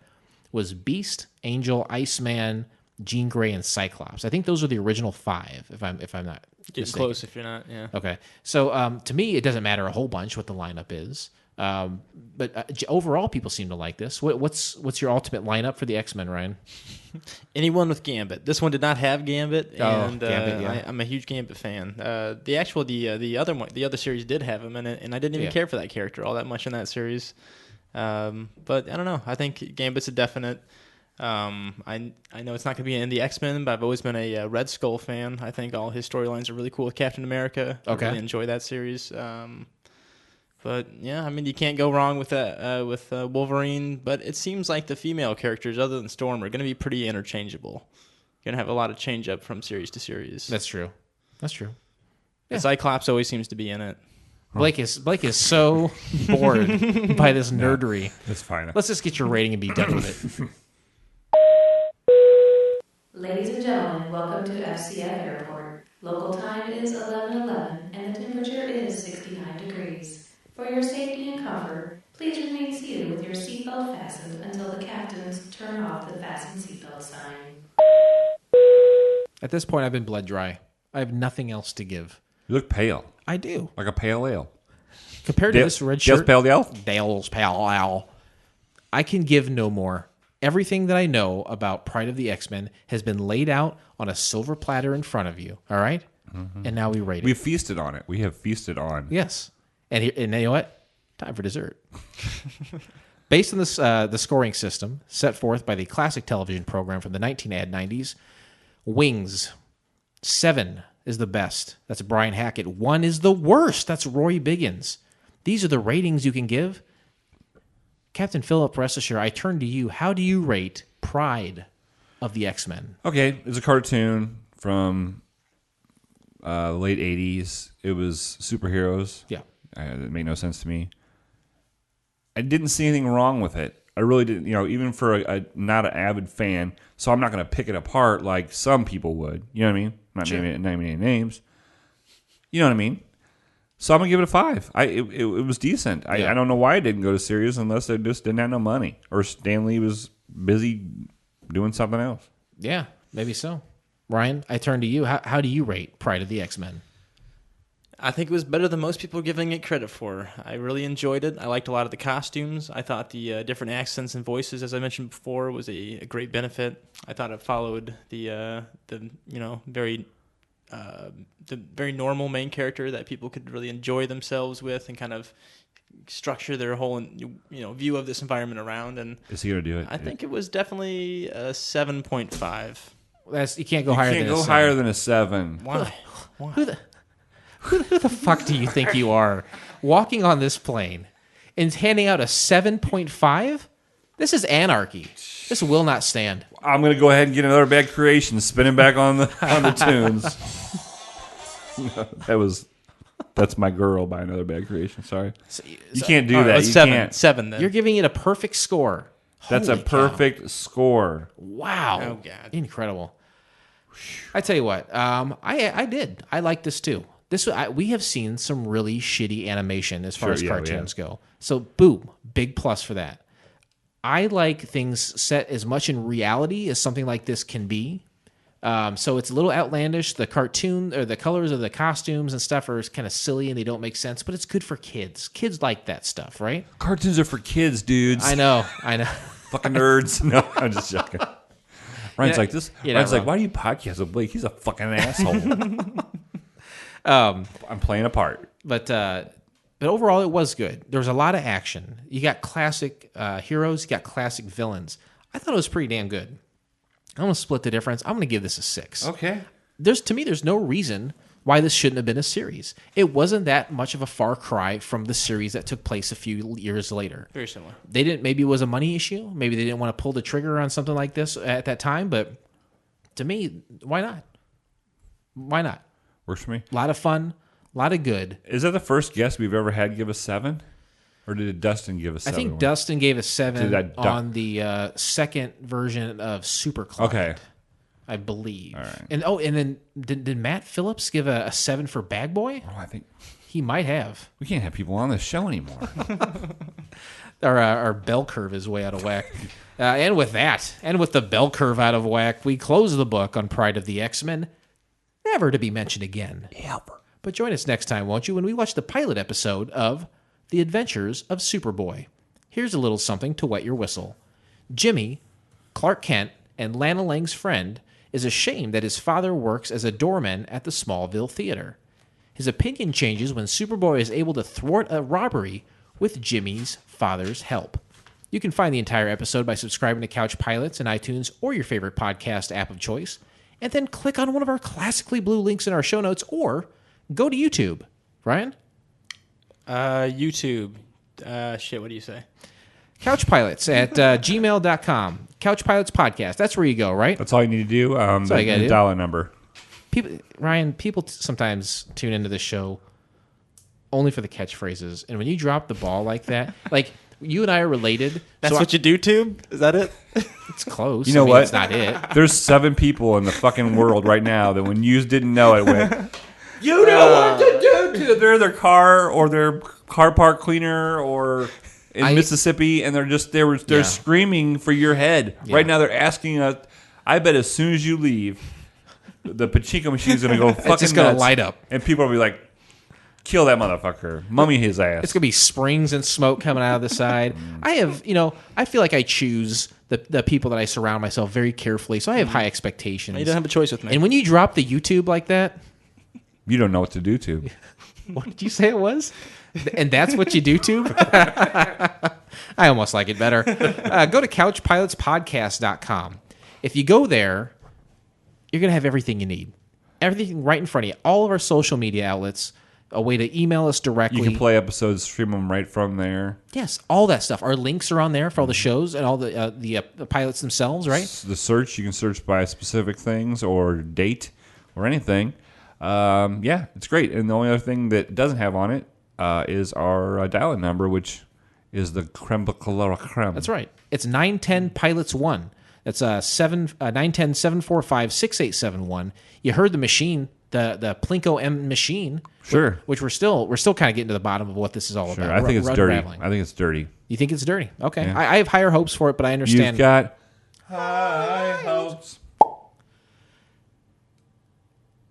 was Beast, Angel, Iceman, Jean Grey, and Cyclops. I think those are the original 5, if I'm not Getting mistaken. close if you're not, yeah. Okay. So to me, it doesn't matter a whole bunch what the lineup is. But overall, people seem to like this. What's your ultimate lineup for the X-Men, Ryan? Anyone with Gambit. This one did not have Gambit, and Gambit, yeah. I'm a huge Gambit fan. The other series did have him in it, and I didn't even care for that character all that much in that series. But I don't know. I think Gambit's a definite. I know it's not going to be in the X-Men, but I've always been a Red Skull fan. I think all his storylines are really cool with Captain America. Okay. I really enjoy that series. But yeah, I mean, you can't go wrong with that with Wolverine. But it seems like the female characters, other than Storm, are going to be pretty interchangeable. You're going to have a lot of change up from series to series. That's true. Yeah. Cyclops always seems to be in it. Blake is so bored by this nerdery. That's fine. Let's just get your rating and be done with it. Ladies and gentlemen, welcome to FCF Airport. Local time is 11:11 and the temperature is 69 degrees. For your safety and comfort, please remain seated with your seatbelt fastened until the captains turn off the fasten seatbelt sign. At this point, I've been bled dry. I have nothing else to give. You look pale. I do. Like a pale ale. Compared to this red shirt, Dale's pale ale? Dale's pale ale. I can give no more. Everything that I know about Pryde of the X-Men has been laid out on a silver platter in front of you. All right? Mm-hmm. And now we rate it. We've feasted on it. We have feasted on. Yes. And you know what? Time for dessert. Based on this, the scoring system set forth by the classic television program from the 1990s, Wings, 7 is the best. That's Brian Hackett. 1 is the worst. That's Roy Biggins. These are the ratings you can give. Captain Philip, rest assured, I turn to you. How do you rate Pryde of the X-Men? Okay, it's a cartoon from the late 80s. It was superheroes. Yeah. It made no sense to me. I didn't see anything wrong with it. I really didn't, even for a not an avid fan. So I'm not going to pick it apart like some people would. You know what I mean? I'm not naming any names. You know what I mean? So I'm going to give it a 5. It was decent. Yeah. I don't know why it didn't go to series unless they just didn't have no money. Or Stan Lee was busy doing something else. Yeah, maybe so. Ryan, I turn to you. How do you rate Pryde of the X-Men? I think it was better than most people are giving it credit for. I really enjoyed it. I liked a lot of the costumes. I thought the different accents and voices, as I mentioned before, was a great benefit. I thought it followed the very normal main character that people could really enjoy themselves with and kind of structure their whole view of this environment around. And is he gonna do it? I think it was definitely a 7.5. You can't go higher than a 7. You can't go higher than a 7. Why? Who the fuck do you think you are? Walking on this plane and handing out a 7.5? This is anarchy. This will not stand. I'm gonna go ahead and get another bad creation, spinning back on the tunes. That's my girl by Another Bad Creation. Sorry, you can't do that. You 7. can't. 7 then. You're giving it a perfect score. That's Holy a perfect score. Wow. Oh, God. Incredible. I tell you what, I did. I like this too. We have seen some really shitty animation as far as cartoons go. So, boom, big plus for that. I like things set as much in reality as something like this can be. So it's a little outlandish. The cartoon or the colors of the costumes and stuff are kind of silly and they don't make sense, but it's good for kids. Kids like that stuff, right? Cartoons are for kids, dudes. I know. Fucking nerds. No, I'm just joking. Ryan's like this. Ryan's like, wrong. why do you podcast with Blake? He's a fucking asshole. I'm playing a part. But overall, it was good. There was a lot of action. You got classic heroes. You got classic villains. I thought it was pretty damn good. I'm going to split the difference. I'm going to give this a 6. Okay. To me, there's no reason why this shouldn't have been a series. It wasn't that much of a far cry from the series that took place a few years later. Very similar. Maybe it was a money issue. Maybe they didn't want to pull the trigger on something like this at that time. But to me, why not? Why not? Works for me. A lot of fun, a lot of good. Is that the first guest we've ever had give us 7? Or did Dustin give us 7? I think Dustin gave a 7 Did on the second version of Super Clyde. Okay. I believe. All right. And then did Matt Phillips give a 7 for Bag Boy? Oh, I think He might have. we can't have people on this show anymore. Our bell curve is way out of whack. And with the bell curve out of whack, we close the book on Pryde of the X-Men, never to be mentioned again. Ever. But join us next time, won't you, when we watch the pilot episode of The Adventures of Superboy. Here's a little something to wet your whistle. Jimmy, Clark Kent, and Lana Lang's friend, is ashamed that his father works as a doorman at the Smallville Theater. His opinion changes when Superboy is able to thwart a robbery with Jimmy's father's help. You can find the entire episode by subscribing to Couch Pilots in iTunes or your favorite podcast app of choice, and then click on one of our classically blue links in our show notes, or go to YouTube. Ryan? YouTube. What do you say? Couch Pilots at gmail.com. Couch Pilots Podcast. That's where you go, right? That's all you need to do. That's all you gotta do. Dial a number. People sometimes tune into the show only for the catchphrases. And when you drop the ball like that, like you and I are related. That's what you do, Tube? Is that it? It's close. You know what? It's not it. There's 7 people in the fucking world right now that when you didn't know it went, you know what to do to. They're in their car or their car park cleaner or in Mississippi, and they're screaming for your head. Yeah. Right now they're asking us. I bet as soon as you leave, the pachinko machine's going to go fucking it's just going to nuts, light up. and people will be like, kill that motherfucker. Mummy his ass. It's going to be springs and smoke coming out of the side. I feel like I choose the people that I surround myself very carefully, so I have high expectations. You don't have a choice with me. And when you drop the YouTube like that... You don't know what to do, Tube. What did you say it was? And that's what you do, Tube? I almost like it better. Go to CouchPilotspodcast.com. If you go there, you're going to have everything you need. Everything right in front of you. All of our social media outlets, a way to email us directly. You can play episodes, stream them right from there. Yes, all that stuff. Our links are on there for all the shows and all the pilots themselves, right? The search, you can search by specific things or date or anything. Yeah, it's great. And the only other thing that doesn't have on it is our dial-in number, which is the creme de la creme. That's right. It's 910-PILOTS-1. That's 910-745-6871. You heard the machine, the Plinko M machine. Sure. Which we're still kind of getting to the bottom of what this is all about. I think it's dirty. I think it's dirty. You think it's dirty? Okay. Yeah. I have higher hopes for it, but I understand. You've got high hopes.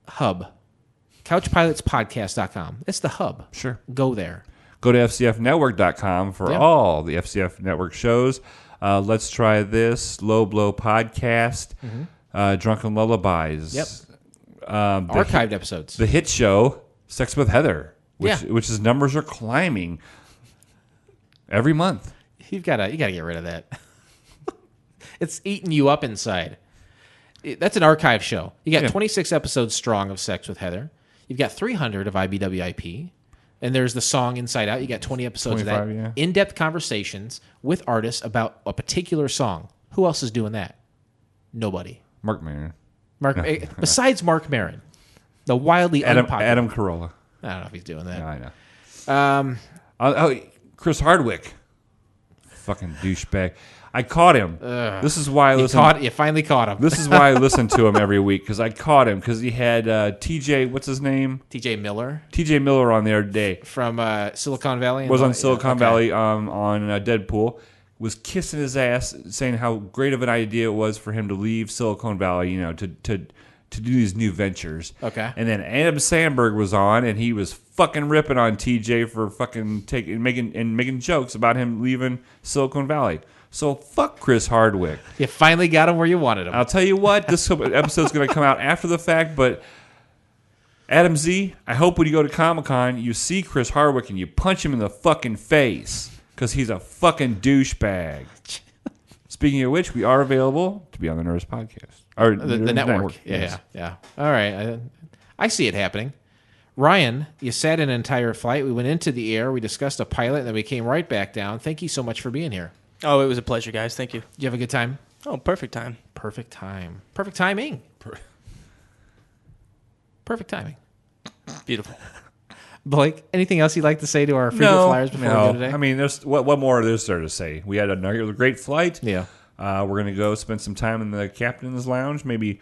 Hub. CouchPilotspodcast.com. It's the hub. Sure. Go there. Go to FCFnetwork.com for all the FCF Network shows. Let's Try This, Low Blow Podcast, Drunken Lullabies. Yep. Archived episodes. The hit show, Sex with Heather, which his numbers are climbing every month. You got to get rid of that. It's eating you up inside. That's an archive show. You got 26 episodes strong of Sex with Heather. You've got 300 of IBWIP. And there's the song Inside Out. You got 20 episodes of that. Yeah. In-depth conversations with artists about a particular song. Who else is doing that? Nobody. Mark Maron. Besides Mark Maron. The wildly unpopular. Adam Carolla. I don't know if he's doing that. No, I know. Chris Hardwick. Fucking douchebag. I caught him. This is why I listen. You finally caught him. This is why I listen to him every week, because I caught him because he had TJ. What's his name? TJ Miller. TJ Miller on the other day from Silicon Valley. Was on Silicon Valley on Deadpool. Was kissing his ass, saying how great of an idea it was for him to leave Silicon Valley, to do these new ventures. Okay. And then Adam Sandberg was on, and he was fucking ripping on TJ for fucking making jokes about him leaving Silicon Valley. So fuck Chris Hardwick. You finally got him where you wanted him. I'll tell you what, this episode's going to come out after the fact, but Adam Z, I hope when you go to Comic-Con, you see Chris Hardwick and you punch him in the fucking face, because he's a fucking douchebag. Speaking of which, we are available to be on the Nerds Podcast. Or the network. Yeah. All right. I see it happening. Ryan, you sat an entire flight. We went into the air. We discussed a pilot, and then we came right back down. Thank you so much for being here. Oh, it was a pleasure, guys. Thank you. Did you have a good time? Oh, perfect time. Perfect time. Perfect timing. Perfect timing. Beautiful. Blake, anything else you'd like to say to our frequent flyers before we go today? I mean, there's what more is there to say? We had a great flight. Yeah. We're going to go spend some time in the captain's lounge. Maybe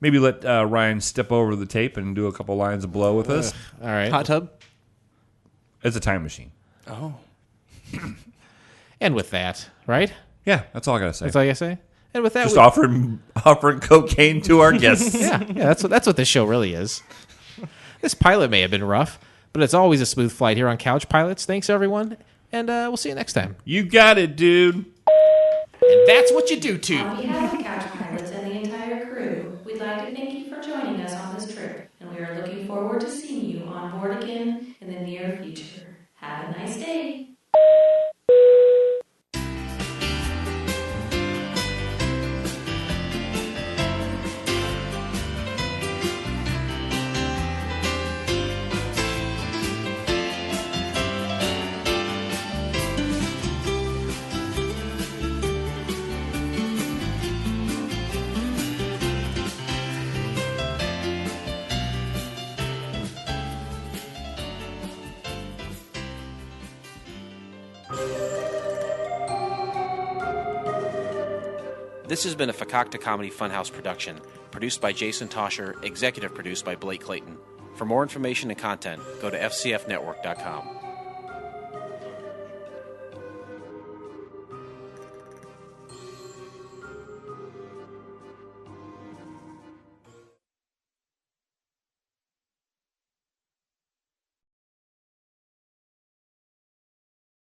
let Ryan step over the tape and do a couple lines of blow with us. All right. Hot tub? It's a time machine. Oh. And with that, right? Yeah, that's all I got to say. That's all you got to say? And with that, just offering cocaine to our guests. Yeah, that's what this show really is. This pilot may have been rough, But it's always a smooth flight here on Couch Pilots. Thanks, everyone, and we'll see you next time. You got it, dude. And that's what you do, too. On behalf of Couch Pilots and the entire crew, we'd like to thank you for joining us on this trip, and we are looking forward to seeing you on board again in the near future. Have a nice day. This has been a Fakakta Comedy Funhouse production, produced by Jason Toscher, executive produced by Blake Clayton. For more information and content, go to fcfnetwork.com.